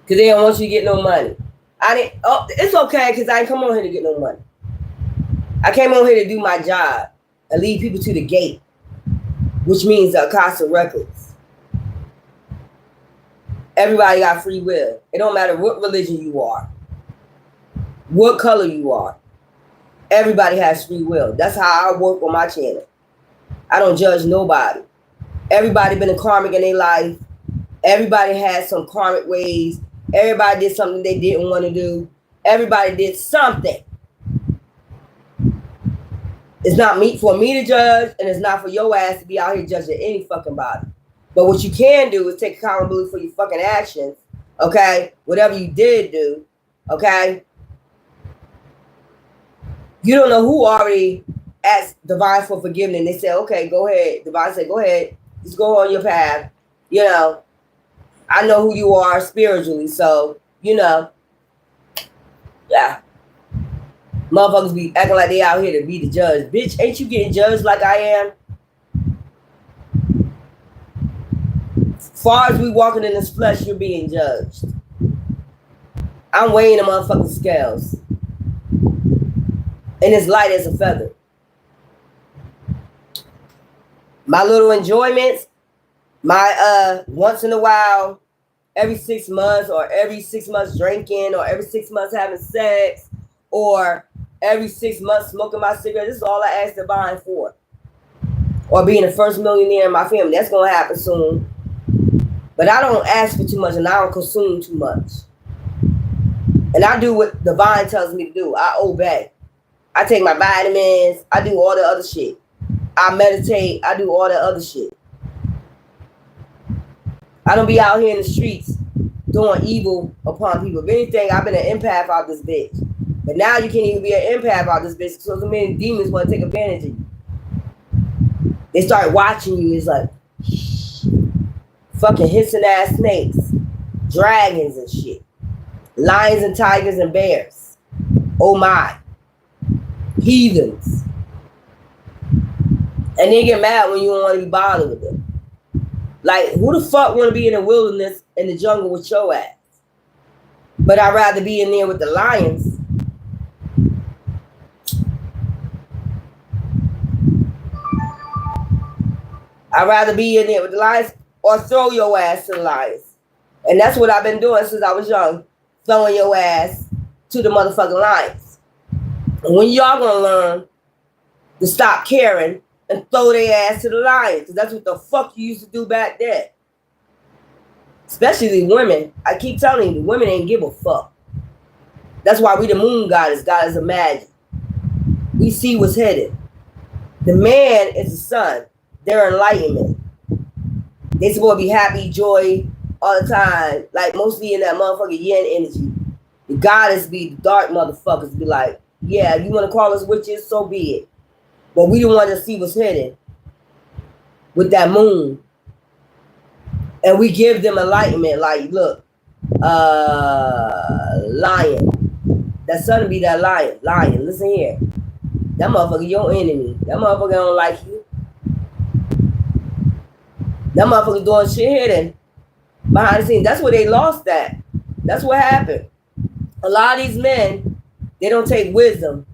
Because they don't want you to get no money. It's okay because I ain't come on here to get no money. I came on here to do my job and lead people to the gate, which means the Akasha Records. Everybody got free will. It don't matter what religion you are, what color you are. Everybody has free will. That's how I work on my channel. I don't judge nobody. Everybody been a karmic in their life. Everybody has some karmic ways. Everybody did something they didn't want to do. Everybody did something. It's not for me to judge, and it's not for your ass to be out here judging any fucking body. But what you can do is take accountability for your fucking actions, okay? Whatever you did do, okay? You don't know who already asked Divine for forgiveness. They said, okay, go ahead. Divine said, go ahead. Just go on your path. You know, I know who you are spiritually, so, you know, yeah. Motherfuckers be acting like they out here to be the judge. Bitch, ain't you getting judged like I am? As far as we walking in this flesh, you're being judged. I'm weighing the motherfucking scales. And it's light as a feather. My little enjoyments, my once in a while, every 6 months, or every 6 months drinking, or every 6 months having sex, or every 6 months smoking my cigarette. This is all I ask Divine for. Or being the first millionaire in my family. That's going to happen soon. But I don't ask for too much and I don't consume too much. And I do what Divine tells me to do. I obey. I take my vitamins. I do all the other shit. I meditate. I do all the other shit. I don't be out here in the streets doing evil upon people. If anything, I've been an empath out this bitch. But now you can't even be an empath out this bitch because so many demons want to take advantage of you. They start watching you. It's like fucking hissing ass snakes, dragons and shit, lions and tigers and bears. Oh my, heathens. And they get mad when you don't want to be bothered with them. Like, who the fuck want to be in the wilderness in the jungle with your ass? But I'd rather be in there with the lions. I'd rather be in there with the lions or throw your ass to the lions. And that's what I've been doing since I was young. Throwing your ass to the motherfucking lions. And when y'all gonna learn to stop caring and throw their ass to the lions? Because that's what the fuck you used to do back then. Especially women. I keep telling you, women ain't give a fuck. That's why we the moon goddess, goddess of magic. We see what's headed. The man is the sun. Their enlightenment. They supposed to be happy, joy, all the time. Like mostly in that motherfucking yin energy. The goddess be the dark motherfuckers be like, yeah, you want to call us witches, so be it. But we don't want to see what's hidden with that moon. And we give them enlightenment, like, look, lion. That sun be that lion. Lion, listen here. That motherfucker your enemy. That motherfucker don't like you. That motherfucker doing shit hidden behind the scenes. That's where they lost that. That's what happened. A lot of these men, they don't take wisdom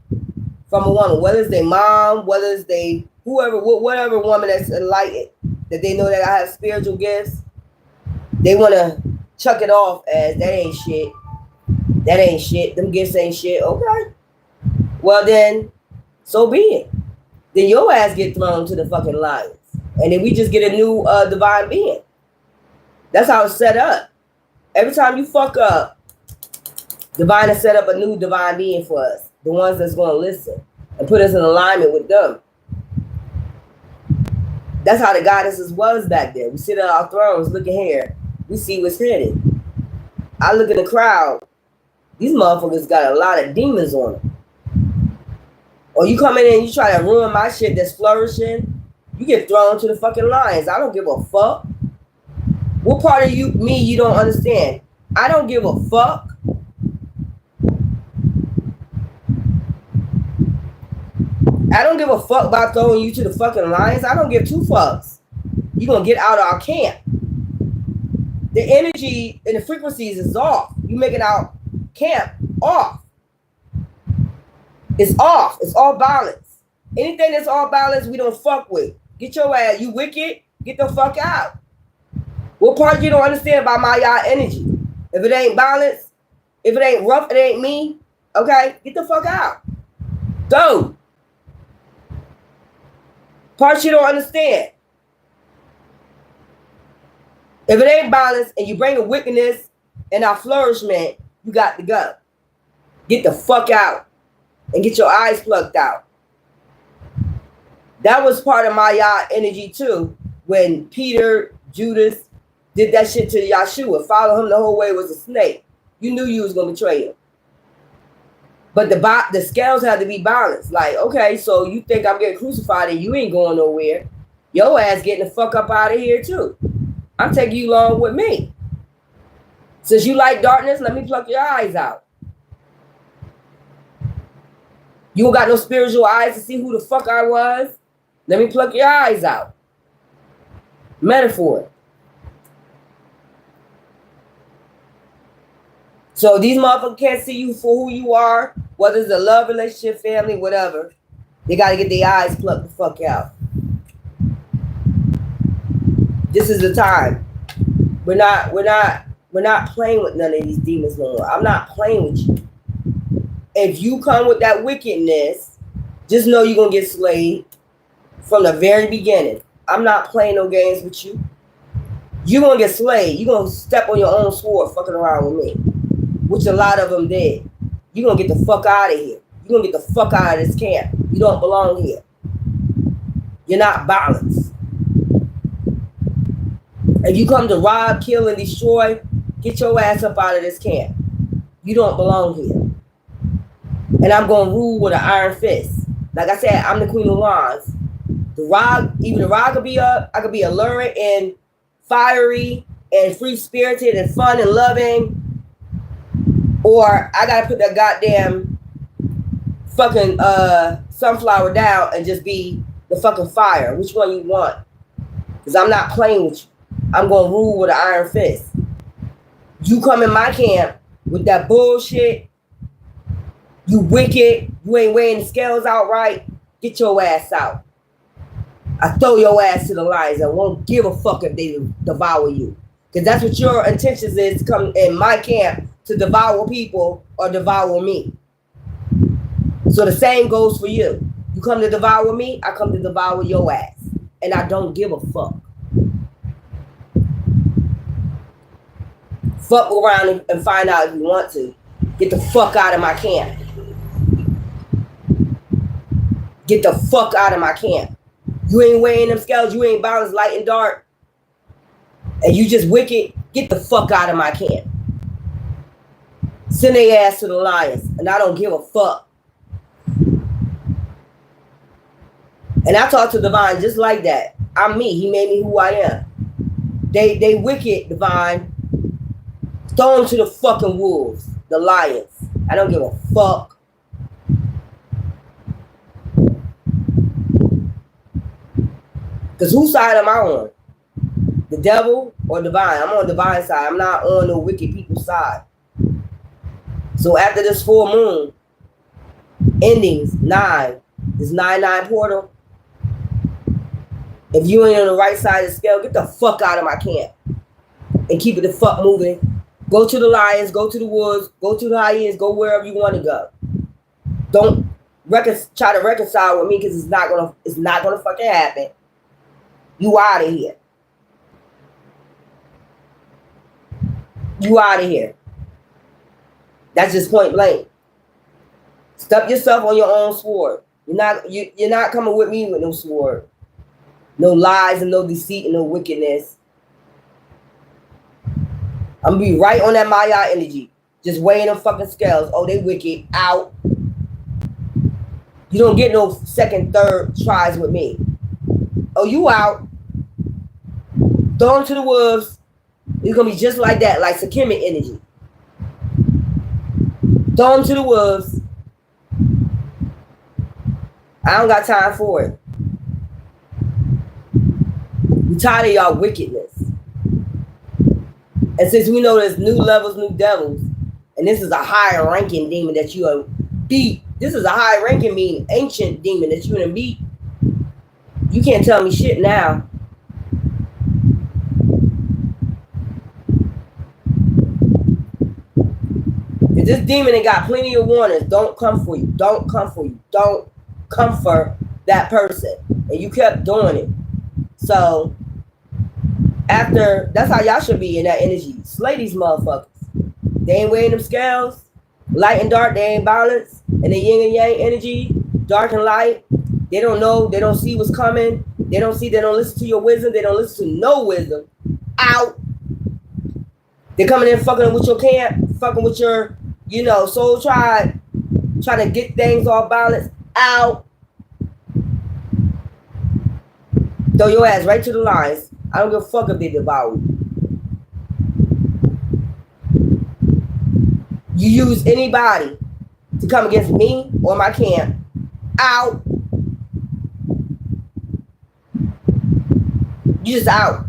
from a woman, whether it's their mom, whether it's they whoever, whatever woman that's enlightened, that they know that I have spiritual gifts. They want to chuck it off as that ain't shit. That ain't shit. Them gifts ain't shit. Okay. Well then, so be it. Then your ass get thrown to the fucking lions. And then we just get a new divine being. That's how it's set up. Every time you fuck up, divine has set up a new divine being for us. The ones that's going to listen and put us in alignment with them. That's how the goddesses was back then. We sit on our thrones looking here. We see what's headed. I look in the crowd. These motherfuckers got a lot of demons on them. Or you come in and you try to ruin my shit that's flourishing, you get thrown to the fucking lions. I don't give a fuck. What part of me you don't understand? I don't give a fuck. I don't give a fuck about throwing you to the fucking lions. I don't give two fucks. You gonna get out of our camp. The energy and the frequencies is off. You making our camp off. It's off. It's all balance. Anything that's all balance, we don't fuck with. Get your ass. You wicked? Get the fuck out. What part you don't understand about my y'all energy? If it ain't balanced, if it ain't rough, it ain't me. Okay, get the fuck out. Go. Parts you don't understand. If it ain't balanced and you bring a wickedness and our flourishment, you got to go. Get the fuck out and get your eyes plugged out. That was part of my y'all energy too. When Peter, Judas did that shit to Yahshua, follow him the whole way was a snake. You knew you was gonna betray him. But the scales had to be balanced. Like, okay, so you think I'm getting crucified and you ain't going nowhere. Your ass getting the fuck up out of here too. I'm taking you along with me. Since you like darkness, let me pluck your eyes out. You don't got no spiritual eyes to see who the fuck I was? Let me pluck your eyes out. Metaphor. So these motherfuckers can't see you for who you are, whether it's a love relationship, family, whatever. They got to get their eyes plucked the fuck out. This is the time. We're not playing with none of these demons no more. I'm not playing with you. If you come with that wickedness, just know you're going to get slayed from the very beginning. I'm not playing no games with you. You're going to get slayed. You're going to step on your own sword fucking around with me, which a lot of them did. You're going to get the fuck out of here. You're going to get the fuck out of this camp. You don't belong here. You're not balanced. If you come to rob, kill, and destroy, get your ass up out of this camp. You don't belong here. And I'm going to rule with an iron fist. Like I said, I'm the Queen of Wands. Even the rod could be up. I could be alluring and fiery and free-spirited and fun and loving. Or I got to put that goddamn fucking sunflower down and just be the fucking fire. Which one you want? Because I'm not playing with you. I'm going to rule with an iron fist. You come in my camp with that bullshit. You wicked. You ain't weighing the scales out right. Get your ass out. I throw your ass to the lions. I won't give a fuck if they devour you. Because that's what your intentions is, to come in my camp to devour people or devour me. So the same goes for you. You come to devour me, I come to devour your ass. And I don't give a fuck. Fuck around and find out if you want to. Get the fuck out of my camp. Get the fuck out of my camp. You ain't weighing them scales. You ain't balanced light and dark. And you just wicked. Get the fuck out of my camp. Send their ass to the lions. And I don't give a fuck. And I talk to Divine just like that. I'm me. He made me who I am. They wicked, Divine. Throw them to the fucking wolves. The lions. I don't give a fuck. Because whose side am I on? The devil or Divine? I'm on Divine side. I'm not on the wicked people's side. So after this full moon, endings 9, this 9-9 portal, if you ain't on the right side of the scale, get the fuck out of my camp. And keep it the fuck moving. Go to the lions, go to the woods, go to the hyenas, go wherever you want to go. Don't try to reconcile with me because it's not gonna fucking happen. You out of here. You out of here. That's just point blank. Step yourself on your own sword. You're not coming with me with no sword. No lies and no deceit and no wickedness. I'm gonna be right on that Maya energy. Just weighing them fucking scales. Oh, they wicked. Out. You don't get no second, third tries with me. Oh, you out. Throw them to the wolves. It's gonna be just like that, like Sakimic energy. Throw them to the wolves. I don't got time for it. We tired of y'all wickedness. And since we know there's new levels, new devils, and this is a higher ranking demon that you are beat. This is a high ranking mean ancient demon that you gonna beat. You can't tell me shit now. If this demon ain't got plenty of warnings, don't come for you. Don't come for you. Don't come for that person. And you kept doing it. So after, that's how y'all should be in that energy. Slay these motherfuckers. They ain't weighing them scales. Light and dark, they ain't balanced. And the yin and yang energy, dark and light, they don't know, they don't see what's coming. They don't listen to your wisdom. They don't listen to no wisdom. Out. They're coming in fucking with your camp, fucking with your, soul tribe, trying to get things all balanced. Out. Throw your ass right to the lines. I don't give a fuck if they devour you. You use anybody to come against me or my camp. Out. You just out.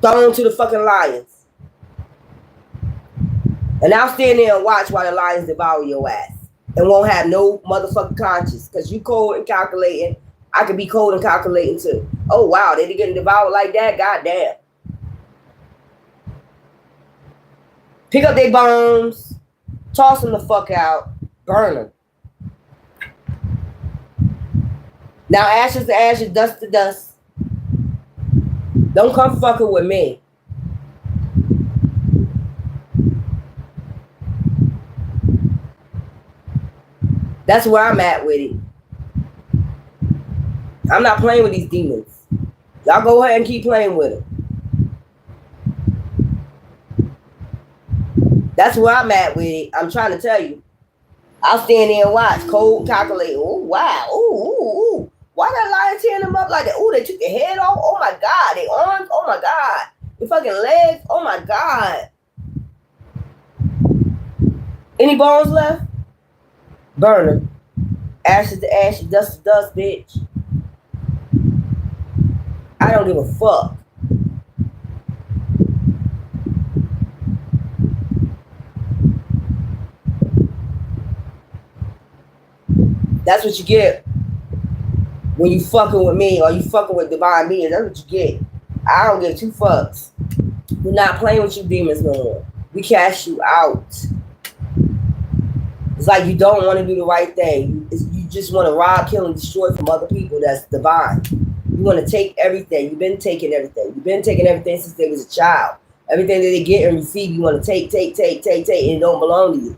Thrown to the fucking lions. And I'll stand there and watch while the lions devour your ass. And won't have no motherfucking conscience. Because you cold and calculating. I could be cold and calculating too. Oh, wow. They getting devoured like that? Goddamn. Pick up their bones. Toss them the fuck out. Burn them. Now ashes to ashes, dust to dust. Don't come fucking with me. That's where I'm at with it. I'm not playing with these demons. Y'all go ahead and keep playing with them. That's where I'm at with it. I'm trying to tell you. I'll stand there and watch. Cold, calculate. Oh, wow. Ooh. Why that lion tearing them up like that? Ooh, they took their head off. Oh, my God. Their arms. Oh, my God. Their fucking legs. Oh, my God. Any bones left? Burn them. Ashes to ashes, dust to dust, bitch. I don't give a fuck. That's what you get when you fucking with me or you fucking with divine beings. That's what you get. I don't give two fucks. We're not playing with you demons no more. We cast you out. It's like you don't want to do the right thing. You just want to rob, kill, and destroy from other people that's divine. You want to take everything. You've been taking everything. You've been taking everything since they was a child. Everything that they get and receive, you want to take, and it don't belong to you.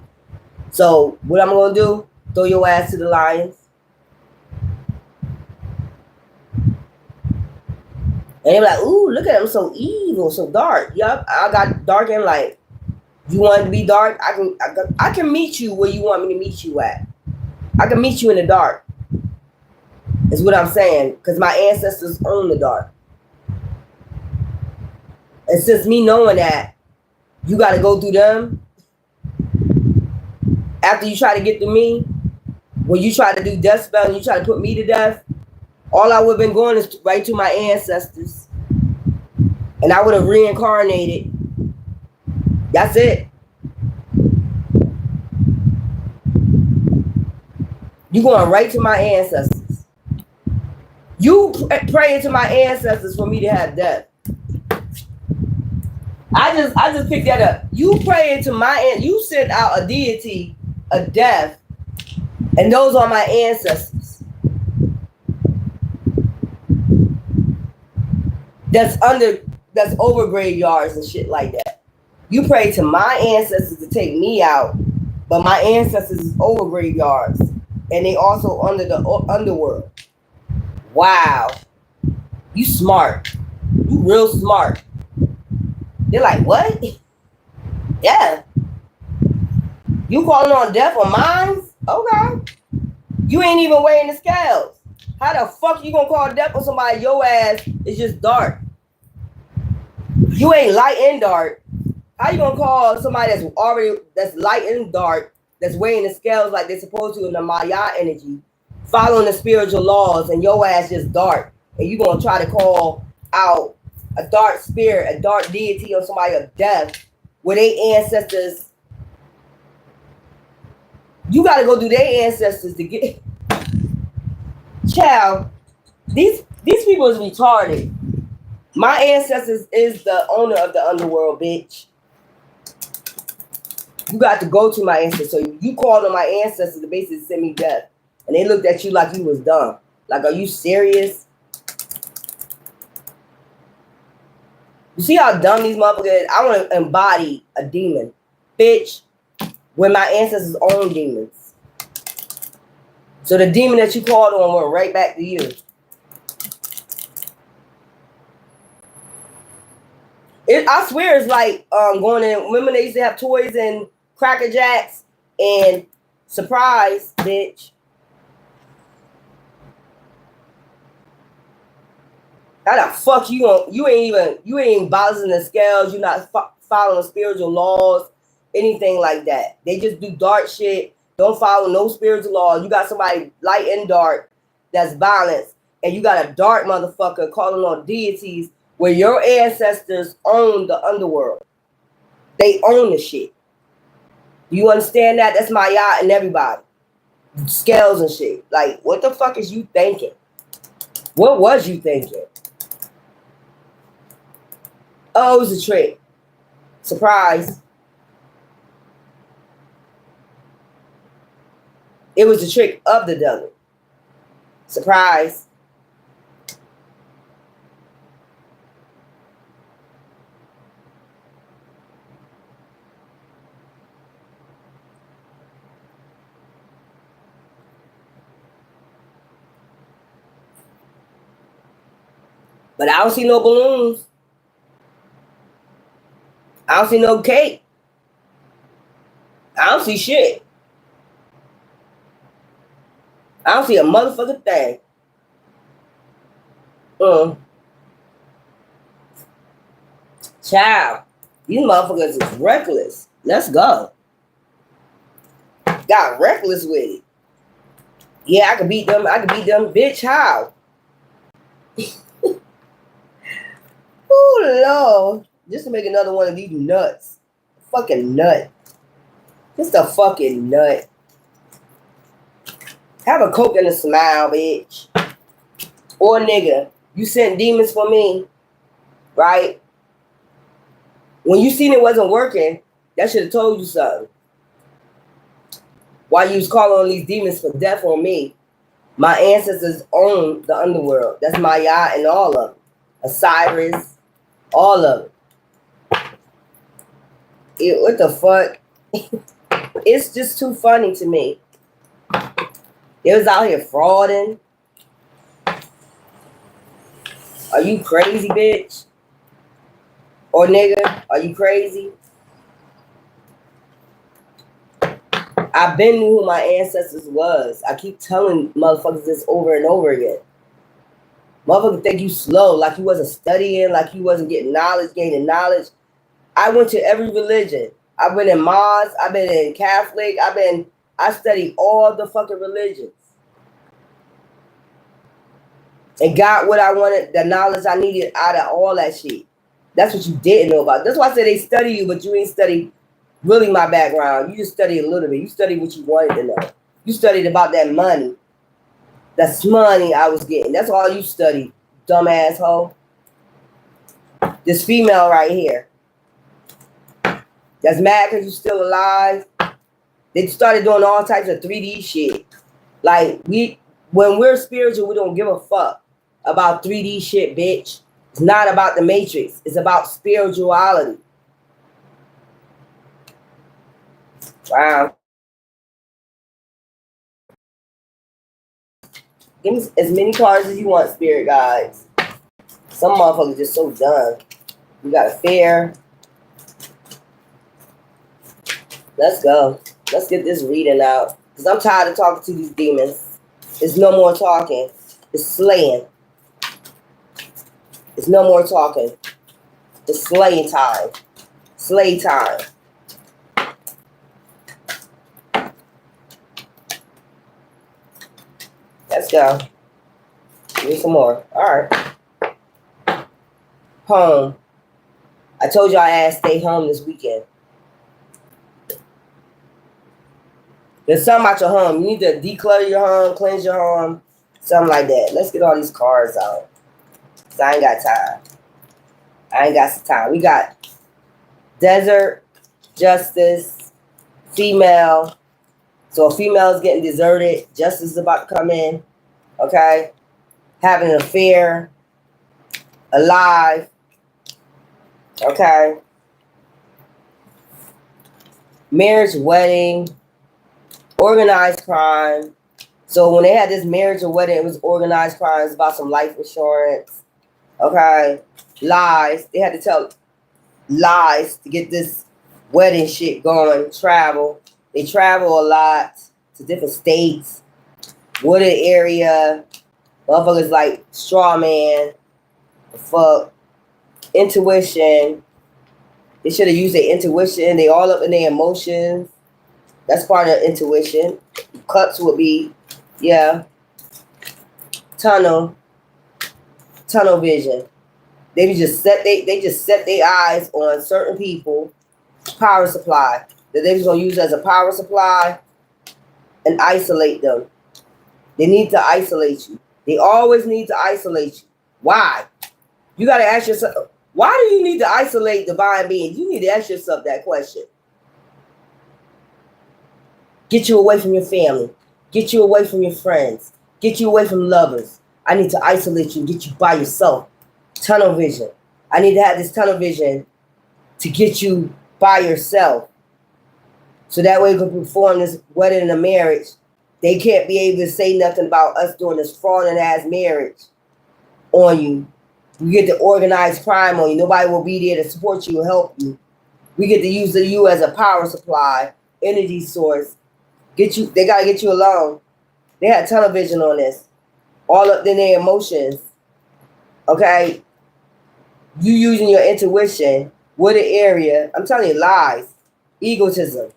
So what I'm gonna do? Throw your ass to the lions. And they're like, ooh, look at him, so evil, so dark. Yup, I got dark and light. You want to be dark? I can meet you where you want me to meet you at. I can meet you in the dark. Is what I'm saying, because my ancestors own the dark. And since me knowing that, you got to go through them. After you try to get to me, when you try to do death spell and you try to put me to death, all I would have been going is right to my ancestors. And I would have reincarnated. That's it. You going right to my ancestors. You praying to my ancestors for me to have death. I just picked that up. You praying to you sent out a deity, a death, and those are my ancestors. That's over graveyards and shit like that. You pray to my ancestors to take me out, but my ancestors is over graveyards, and they also under the underworld. Wow, you smart. You real smart. They're like, what? Yeah. You calling on death on mine? Okay. You ain't even weighing the scales. How the fuck you gonna call death on somebody? Your ass is just dark. You ain't light and dark. How you gonna call somebody that's light and dark, that's weighing the scales like they're supposed to in the Maya energy, following the spiritual laws, and your ass just dark, and you gonna try to call out a dark spirit, a dark deity on somebody of death, where they ancestors, you gotta go through their ancestors to get. Child, these people is retarded. My ancestors is the owner of the underworld, bitch. You got to go to my ancestors. So you called on my ancestors to basically send me death. And they looked at you like you was dumb. Like, are you serious? You see how dumb these motherfuckers is? I want to embody a demon. Bitch, when my ancestors own demons. So the demon that you called on went right back to you. I swear it's like going in. Remember they used to have toys and Cracker Jacks and surprise, bitch. How the fuck you ain't balancing the scales. You're not following spiritual laws, anything like that. They just do dark shit. Don't follow no spiritual laws. You got somebody light and dark that's balanced, and you got a dark motherfucker calling on deities where your ancestors own the underworld. They own the shit. Do you understand that? That's Maya and everybody. Scales and shit. Like, what the fuck is you thinking? What was you thinking? Oh, it was a trick. Surprise. It was a trick of the devil. Surprise. But I don't see no balloons. I don't see no cake. I don't see shit. I don't see a motherfucking thing. Child, these motherfuckers is reckless. Let's go. Got reckless with it. Yeah, I could beat them. Bitch, how? Oh, Lord. Just to make another one of these nuts. Fucking nut. Just a fucking nut. Have a Coke and a smile, bitch. Or nigga, you sent demons for me, right? When you seen it wasn't working, that should have told you something. While you was calling on these demons for death on me, my ancestors own the underworld. That's Maya and all of them. Osiris, all of it. What the fuck? It's just too funny to me. They was out here frauding. Are you crazy, bitch? Or nigga, are you crazy? I've been knew who my ancestors was. I keep telling motherfuckers this over and over again. Motherfuckers think you slow, like you wasn't studying, like you wasn't getting knowledge, gaining knowledge. I went to every religion. I've been in Mosque, I've been in Catholic, I studied all the fucking religions. And got what I wanted, the knowledge I needed out of all that shit. That's what you didn't know about. That's why I said they study you, but you ain't study really my background. You just studied a little bit. You studied what you wanted to know. You studied about that money. That's money I was getting. That's all you studied, dumb asshole. This female right here. That's mad because you're still alive. They started doing all types of 3D shit. Like, when we're spiritual, we don't give a fuck about 3D shit, bitch. It's not about the Matrix. It's about spirituality. Wow. Give me as many cards as you want, spirit guides. Some motherfuckers just so done. You got a fair. Let's go. Let's get this reading out. Because I'm tired of talking to these demons. It's no more talking. It's slaying. It's no more talking. It's slaying time. Slay time. Let's go. Give me some more. All right. Home. I told y'all I asked stay home this weekend. There's something about your home. You need to declutter your home, cleanse your home, something like that. Let's get all these cards out. Because I ain't got time. I ain't got some time. We got desert, justice, female. So a female is getting deserted. Justice is about to come in. Okay? Having an affair. Alive. Okay? Marriage, wedding. Organized crime. So when they had this marriage or wedding, it was organized crime. It's about some life insurance. Okay? Lies. They had to tell lies to get this wedding shit going. Travel. They travel a lot to different states. Wooded area. Motherfuckers like straw man. Fuck. Intuition. They should have used their intuition. They all up in their emotions. That's part of intuition. Cups would be, yeah. Tunnel vision. They just set their eyes on certain people. Power supply that they just gonna use as a power supply and isolate them. They need to isolate you. They always need to isolate you. Why? You gotta ask yourself, why do you need to isolate divine beings? You need to ask yourself that question. Get you away from your family. Get you away from your friends. Get you away from lovers. I need to isolate you and get you by yourself. Tunnel vision. I need to have this tunnel vision to get you by yourself. So that way we can perform this wedding and a marriage. They can't be able to say nothing about us doing this fraudulent ass marriage on you. We get to organize crime on you. Nobody will be there to support you and help you. We get to use you as a power supply, energy source. They gotta get you alone. They had tunnel vision on this. All up in their emotions. Okay? You using your intuition. What an area. I'm telling you, lies. Egotism.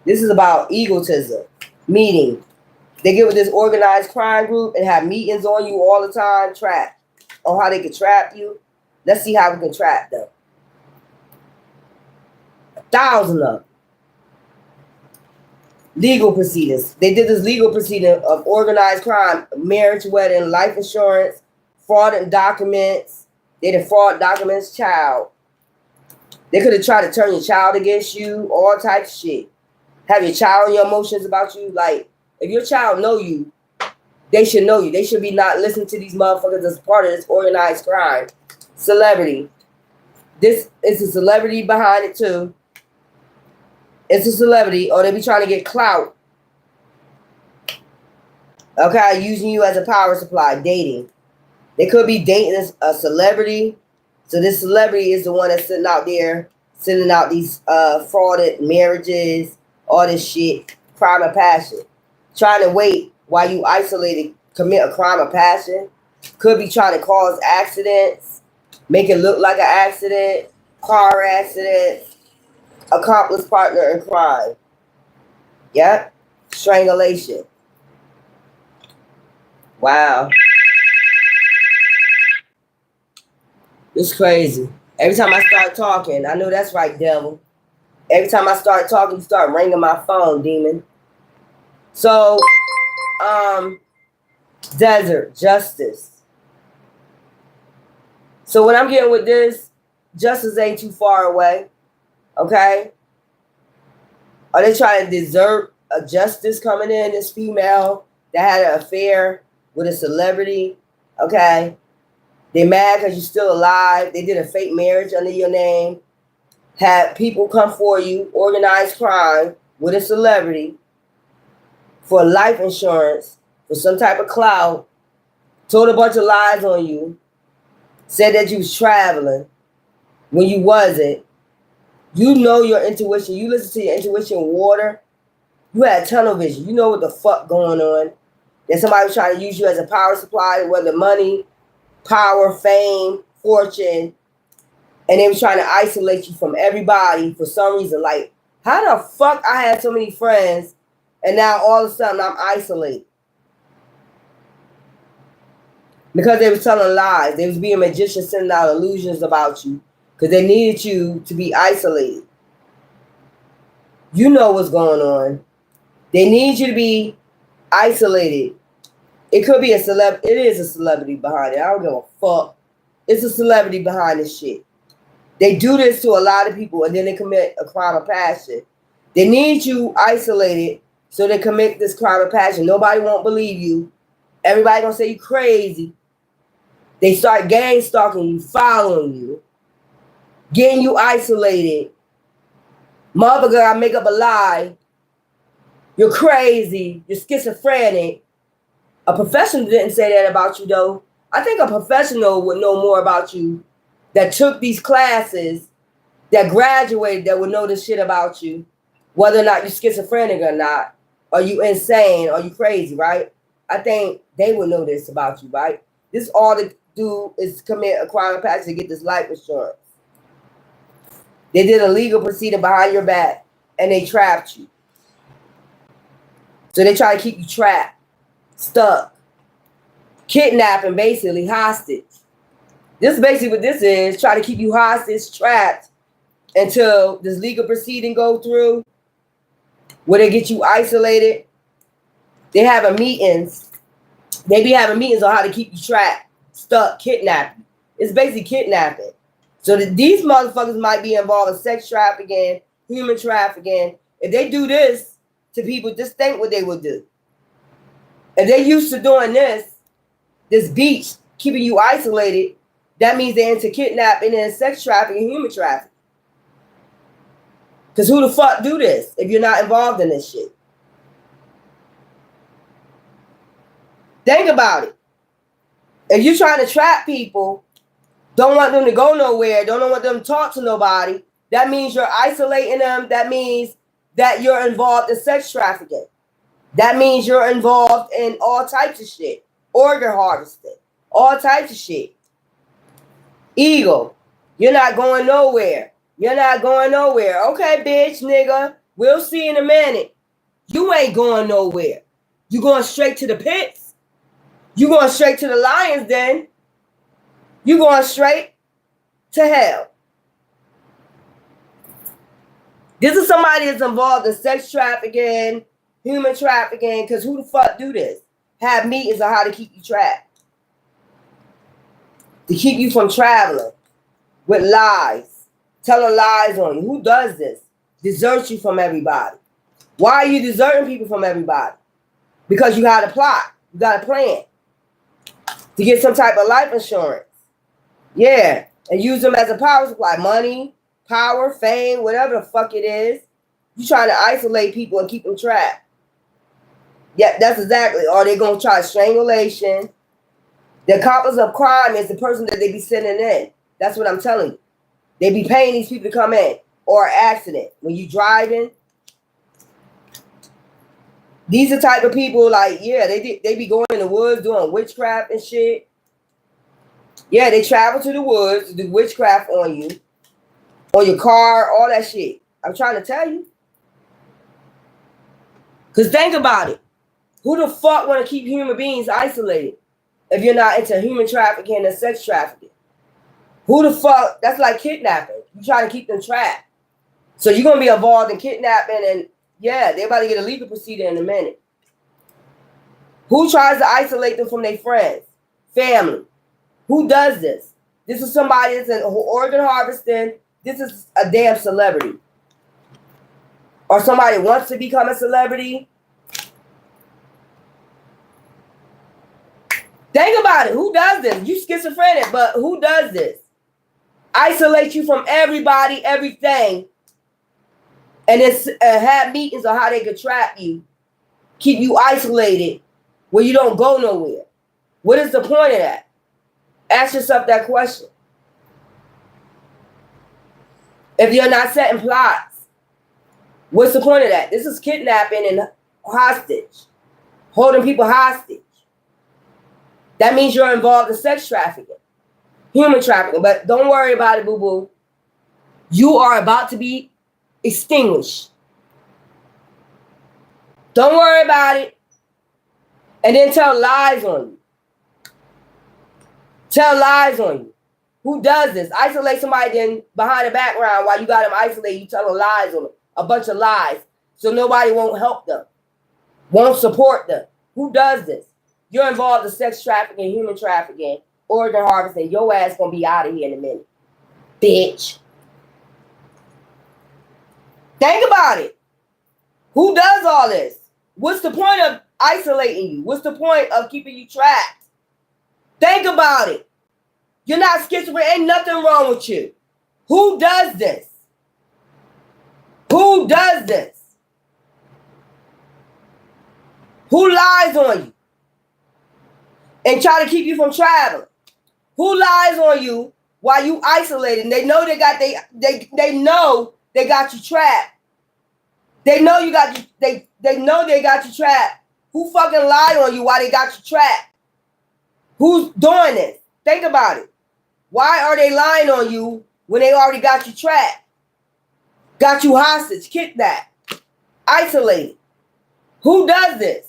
This is about egotism. Meeting. They get with this organized crime group and have meetings on you all the time. Trap. On how they can trap you. Let's see how we can trap them. 1,000 of them. Legal proceedings. They did this legal proceeding of organized crime, marriage, wedding, life insurance, fraud and documents. They did fraud documents, child. They could have tried to turn your child against you, all types of shit. Have your child on your emotions about you. Like, if your child know you, they should know you. They should be not listening to these motherfuckers as part of this organized crime. Celebrity. This is a celebrity behind it too. It's a celebrity, or they be trying to get clout. Okay, using you as a power supply, dating. They could be dating a celebrity. So this celebrity is the one that's sitting out there, sending out these frauded marriages, all this shit, crime of passion. Trying to wait while you isolated, commit a crime of passion. Could be trying to cause accidents, make it look like an accident, car accident, accomplice partner in crime. Yep. Strangulation. Wow. It's crazy. Every time I start talking, I know that's right, devil. Every time I start talking, you start ringing my phone, demon. So, desert, justice. So what I'm getting with this, justice ain't too far away. Okay? Are they trying to desert a justice coming in, this female that had an affair with a celebrity? Okay? They mad because you're still alive. They did a fake marriage under your name. Had people come for you, organized crime with a celebrity for life insurance, for some type of clout, told a bunch of lies on you, said that you was traveling when you wasn't. You know your intuition. You listen to your intuition water. You had tunnel vision. You know what the fuck going on. That somebody was trying to use you as a power supply, whether money, power, fame, fortune, and they was trying to isolate you from everybody for some reason. Like, how the fuck I had so many friends and now all of a sudden I'm isolated? Because they was telling lies. They was being magicians, sending out illusions about you because they needed you to be isolated. You know what's going on. They need you to be isolated. It could be a celeb. It is a celebrity behind it. I don't give a fuck. It's a celebrity behind this shit. They do this to a lot of people and then they commit a crime of passion. They need you isolated so they commit this crime of passion. Nobody won't believe you. Everybody gonna say you crazy. They start gang stalking you, following you, getting you isolated. Mother gotta make up a lie. You're crazy. You're schizophrenic. A professional didn't say that about you, though. I think a professional would know more about you that took these classes, that graduated, that would know this shit about you, whether or not you're schizophrenic or not. Are you insane? Are you crazy, right? I think they would know this about you, right? This all they do is commit a crime of passion to get this life insurance. They did a legal proceeding behind your back and they trapped you. So they try to keep you trapped, stuck, kidnapping, basically hostage. This is basically what this is, try to keep you hostage, trapped until this legal proceeding go through, where they get you isolated. They having meetings. They be having meetings on how to keep you trapped, stuck, kidnapping. It's basically kidnapping. So these motherfuckers might be involved in sex trafficking, human trafficking. If they do this to people, just think what they would do. If they're used to doing this beach, keeping you isolated, that means they're into kidnapping and sex trafficking, human trafficking. Because who the fuck do this if you're not involved in this shit? Think about it. If you're trying to trap people, don't want them to go nowhere, don't want them to talk to nobody, that means you're isolating them. That means that you're involved in sex trafficking. That means you're involved in all types of shit. Organ harvesting. All types of shit. Ego. You're not going nowhere. You're not going nowhere. Okay, bitch, nigga. We'll see in a minute. You ain't going nowhere. You going straight to the pits. You going straight to the lions den. You going straight to hell. This is somebody that's involved in sex trafficking, human trafficking, because who the fuck do this? Have meetings on how to keep you trapped. To keep you from traveling with lies. Telling lies on you. Who does this? Deserts you from everybody. Why are you deserting people from everybody? Because you got a plot. You got a plan. To get some type of life insurance. Yeah. and use them as a power supply. Money, power, fame, whatever the fuck it is. You trying to isolate people and keep them trapped. Yeah, that's exactly. Or they gonna try strangulation. The accomplice of crime is the person that they be sending in. That's what I'm telling you. They be paying these people to come in. Or accident. When you driving, these are type of people like, yeah, they be going in the woods doing witchcraft and shit. Yeah, they travel to the woods to do witchcraft on you, on your car, all that shit. I'm trying to tell you. Because think about it. Who the fuck want to keep human beings isolated if you're not into human trafficking and sex trafficking? Who the fuck? That's like kidnapping. You trying to keep them trapped. So you're going to be involved in kidnapping and, yeah, they're about to get a legal procedure in a minute. Who tries to isolate them from their friends, family? Who does this? This is somebody that's in organ harvesting. This is a damn celebrity. Or somebody wants to become a celebrity. Think about it. Who does this? You schizophrenic, but who does this? Isolate you from everybody, everything. And then have meetings on how they could trap you. Keep you isolated where you don't go nowhere. What is the point of that? Ask yourself that question. If you're not setting plots, what's the point of that? This is kidnapping and hostage. Holding people hostage. That means you're involved in sex trafficking. Human trafficking. But don't worry about it, boo-boo. You are about to be extinguished. Don't worry about it. And then tell lies on you. Tell lies on you. Who does this? Isolate somebody then behind the background while you got them isolated. You tell them lies on them. A bunch of lies. So nobody won't help them. Won't support them. Who does this? You're involved in sex trafficking, human trafficking, organ harvesting. Your ass gonna be out of here in a minute. Bitch. Think about it. Who does all this? What's the point of isolating you? What's the point of keeping you trapped? Think about it. You're not schizophrenic. Ain't nothing wrong with you. Who does this? Who does this? Who lies on you and try to keep you from traveling? Who lies on you while you isolated? They know they got they know they got you trapped. They know you got you. They know they got you trapped. Who fucking lied on you while they got you trapped? Who's doing this? Think about it. Why are they lying on you when they already got you trapped? Got you hostage, kidnapped, isolated. Who does this?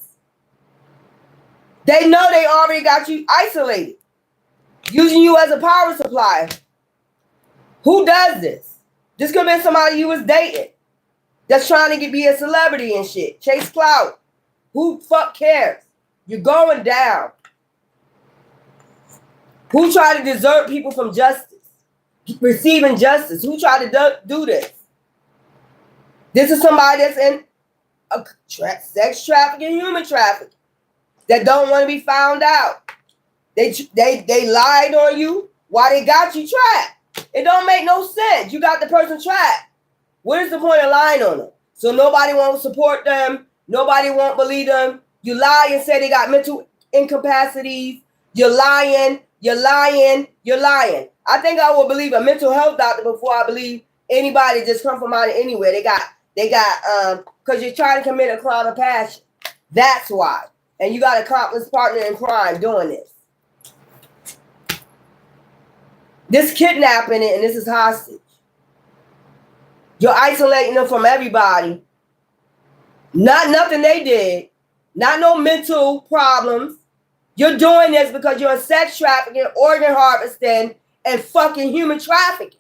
They know they already got you isolated, using you as a power supply. Who does this? This could have been somebody you was dating that's trying to be a celebrity and shit. Chase clout. Who fuck cares? You're going down. Who tried to desert people from justice? Receiving justice. Who tried to do this? This is somebody that's in a sex trafficking, human trafficking, that don't want to be found out. They lied on you while they got you trapped. It don't make no sense. You got the person trapped. What is the point of lying on them? So nobody won't support them. Nobody won't believe them. You lie and say they got mental incapacities. You're lying. You're lying. You're lying. I think I will believe a mental health doctor before I believe anybody just come from out of anywhere. They got because you're trying to commit a crime of passion. That's why. And you got an accomplice partner in crime doing this. This kidnapping and this is hostage. You're isolating them from everybody. Not nothing they did. Not no mental problems. You're doing this because you're in sex trafficking, organ harvesting, and fucking human trafficking.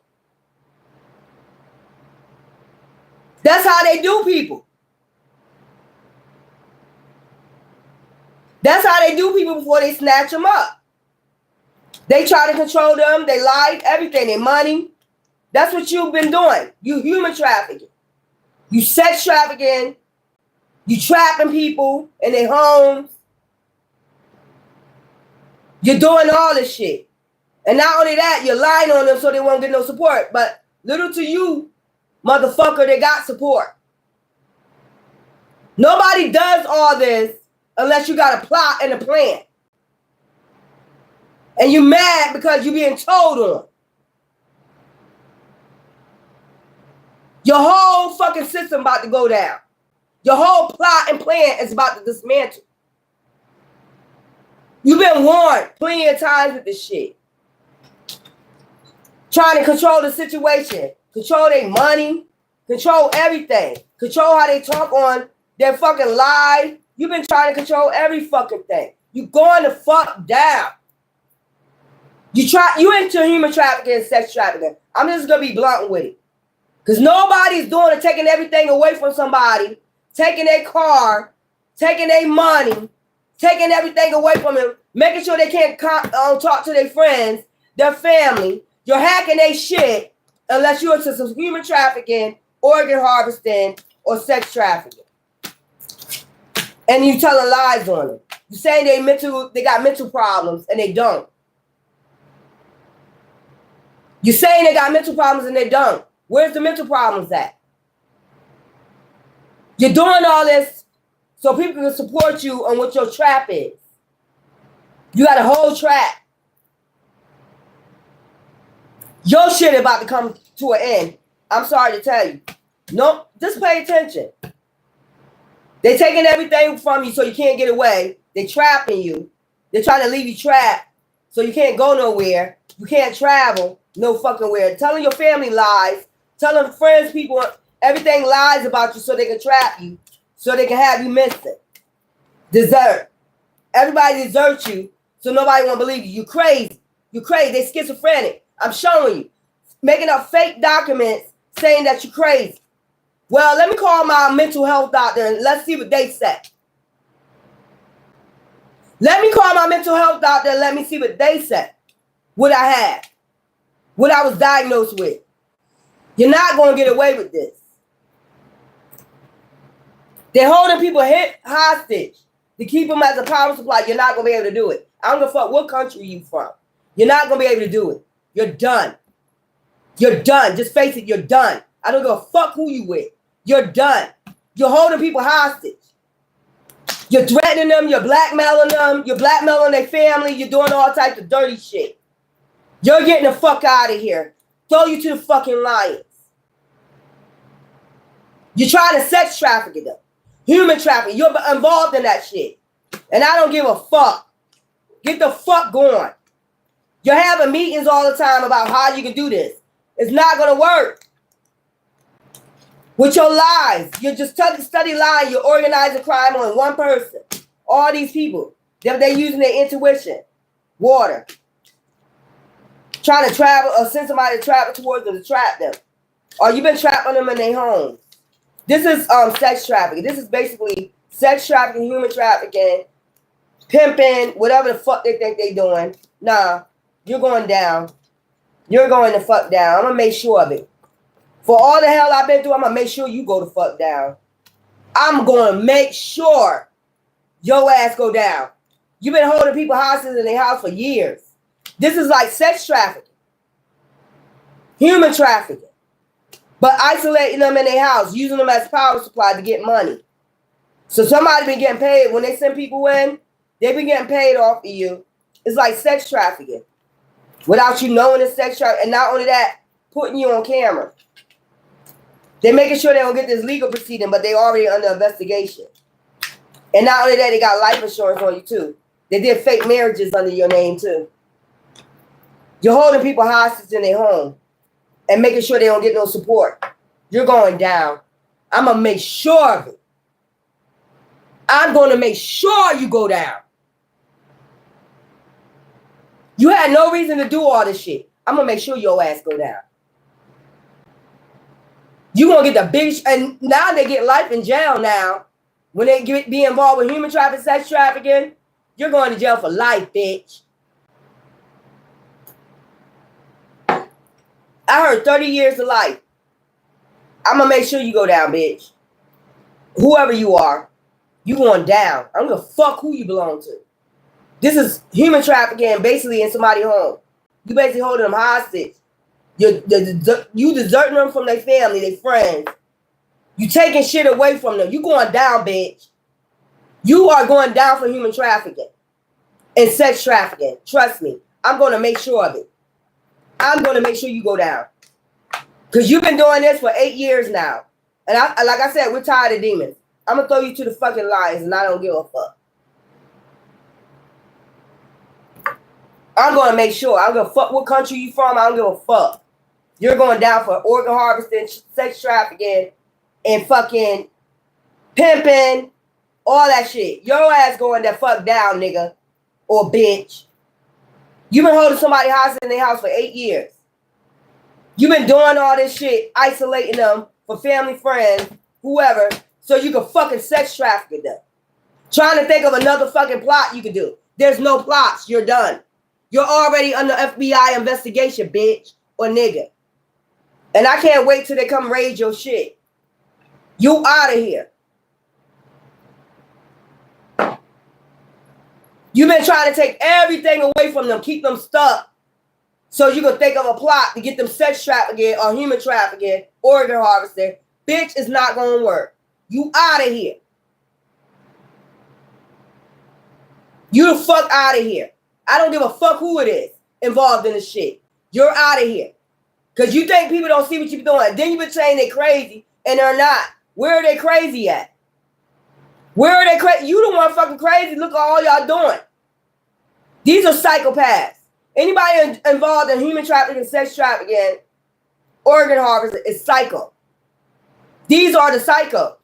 That's how they do people. That's how they do people before they snatch them up. They try to control them. They lie, everything, their money. That's what you've been doing. You human trafficking. You sex trafficking. You trapping people in their homes. You're doing all this shit. And not only that, you're lying on them so they won't get no support. But little to you, motherfucker, they got support. Nobody does all this unless you got a plot and a plan. And you mad because you're being told on. Your whole fucking system about to go down. Your whole plot and plan is about to dismantle. You've been warned plenty of times with this shit. Trying to control the situation. Control their money. Control everything. Control how they talk on their fucking live. You've been trying to control every fucking thing. You going to fuck down. You into human trafficking and sex trafficking. I'm just gonna be blunt with it. Because nobody's doing it, taking everything away from somebody, taking their car, taking their money, taking everything away from them, making sure they can't talk to their friends, their family. You're hacking their shit unless you're into some human trafficking, organ harvesting, or sex trafficking. And you telling lies on them. You saying they got mental problems and they don't. You saying they got mental problems and they don't. Where's the mental problems at? You're doing all this so people can support you on what your trap is. You got a whole trap. Your shit is about to come to an end. I'm sorry to tell you. No, just pay attention. They're taking everything from you so you can't get away. They're trapping you. They're trying to leave you trapped so you can't go nowhere. You can't travel no fucking where. Telling your family lies. Telling friends, people, everything lies about you so they can trap you. So they can have you missing. Desert. Everybody deserts you so nobody won't believe you. You crazy. You crazy. They schizophrenic. I'm showing you. Making up fake documents saying that you're crazy. Well, let me call my mental health doctor and let's see what they say. Let me call my mental health doctor and let me see what they say. What I had. What I was diagnosed with. You're not going to get away with this. They're holding people hostage to keep them as a power supply. You're not going to be able to do it. I don't give a fuck what country you from. You're not going to be able to do it. You're done. You're done. Just face it, you're done. I don't give a fuck who you with. You're done. You're holding people hostage. You're threatening them. You're blackmailing them. You're blackmailing their family. You're doing all types of dirty shit. You're getting the fuck out of here. Throw you to the fucking lions. You're trying to sex traffic them. Human trafficking. You're involved in that shit. And I don't give a fuck. Get the fuck going. You're having meetings all the time about how you can do this. It's not going to work. With your lies. You're just study lying. You're organizing crime on one person. All these people. They're using their intuition. Water. Trying to travel or send somebody to travel towards them to trap them. Or you've been trapping them in their homes. This is sex trafficking. This is basically sex trafficking, human trafficking, pimping, whatever the fuck they think they doing. Nah, you're going down. You're going the fuck down. I'm going to make sure of it. For all the hell I've been through, I'm going to make sure you go the fuck down. I'm going to make sure your ass go down. You've been holding people hostage in their house for years. This is like sex trafficking. Human trafficking. But isolating them in their house, using them as power supply to get money. So somebody been getting paid. When they send people in, they been getting paid off of you. It's like sex trafficking. Without you knowing it's sex trafficking. And not only that, putting you on camera. They're making sure they don't get this legal proceeding, but they already under investigation. And not only that, they got life insurance on you too. They did fake marriages under your name too. You're holding people hostage in their home and making sure they don't get no support. You're going down. I'm going to make sure of it. I'm going to make sure you go down. You had no reason to do all this shit. I'm going to make sure your ass go down. You're going to get the big... And now they get life in jail now. When they be involved with human trafficking, sex trafficking, you're going to jail for life, bitch. I heard 30 years to life. I'm going to make sure you go down, bitch. Whoever you are, you going down. I don't give a fuck who you belong to. This is human trafficking basically in somebody's home. You basically holding them hostage. You deserting them from their family, their friends. You taking shit away from them. You going down, bitch. You are going down for human trafficking and sex trafficking. Trust me. I'm going to make sure of it. I'm going to make sure you go down. Because you've been doing this for 8 years now. And like I said, we're tired of demons. I'm going to throw you to the fucking lions and I don't give a fuck. I'm going to make sure. I don't give a fuck what country you from. I don't give a fuck. You're going down for organ harvesting, sex trafficking, and fucking pimping, all that shit. Your ass going the fuck down, nigga. Or bitch. You've been holding somebody hostage in their house for 8 years. You've been doing all this shit, isolating them for family, friends, whoever, so you can fucking sex traffic them. Trying to think of another fucking plot you can do. There's no plots. You're done. You're already under FBI investigation, bitch or nigga. And I can't wait till they come raid your shit. You out of here. You've been trying to take everything away from them, keep them stuck, so you can think of a plot to get them sex trafficking or human trafficking, organ harvesting. Bitch, it's not going to work. You out of here. You the fuck out of here. I don't give a fuck who it is involved in this shit. You're out of here. Because you think people don't see what you've been doing. Then you've been saying they're crazy, and they're not. Where are they crazy at? Where are they crazy? You the one fucking crazy. Look at all y'all doing. These are psychopaths. Anybody involved in human trafficking, sex trafficking, organ harvesting is psycho. These are the psychos.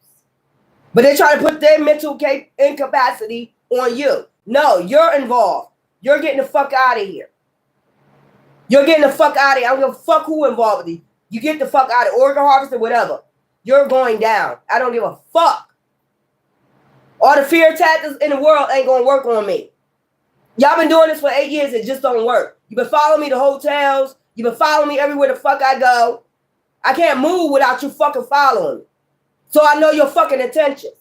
But they try to put their mental incapacity on you. No, you're involved. You're getting the fuck out of here. You're getting the fuck out of here. I don't give a fuck who involved with you. You get the fuck out of organ harvesting, whatever. You're going down. I don't give a fuck. All the fear tactics in the world ain't gonna work on me. Y'all been doing this for 8 years. It just don't work. You've been following me to hotels. You've been following me everywhere the fuck I go. I can't move without you fucking following me. So I know your fucking intentions.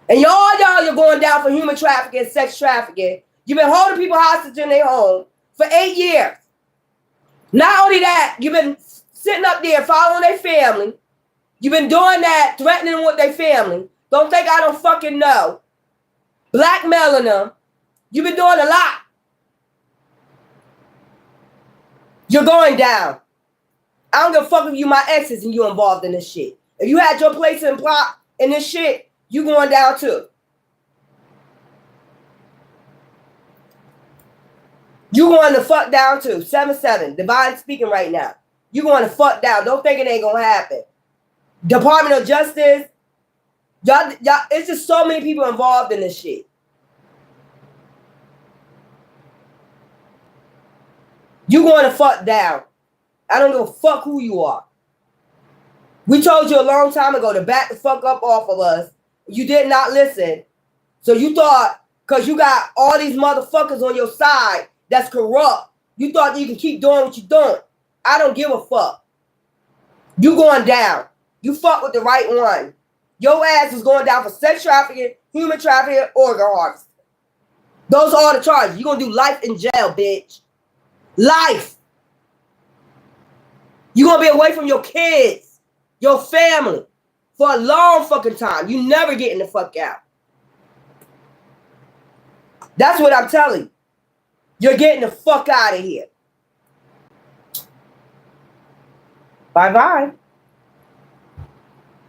And you're going down for human trafficking, sex trafficking. You've been holding people hostage in their home for 8 years. Not only that, you've been sitting up there following their family. You've been doing that, threatening them with their family. Don't think I don't fucking know. Blackmailing them. You've been doing a lot. You're going down. I don't give a fuck if you my exes and you involved in this shit. If you had your place in plot in this shit, you going down too. You going to fuck down too. 7-7. Divine speaking right now. You going to fuck down. Don't think it ain't gonna happen. Department of Justice. Y'all, it's just so many people involved in this shit. You going to fuck down. I don't give a fuck who you are. We told you a long time ago to back the fuck up off of us. You did not listen. So you thought, because you got all these motherfuckers on your side that's corrupt, you thought you can keep doing what you're doing. I don't give a fuck. You going down. You fuck with the right one. Your ass is going down for sex trafficking, human trafficking, organ harvesting. Those are all the charges. You're going to do life in jail, bitch. Life. You're going to be away from your kids, your family, for a long fucking time. You never getting the fuck out. That's what I'm telling you. You're getting the fuck out of here. Bye-bye.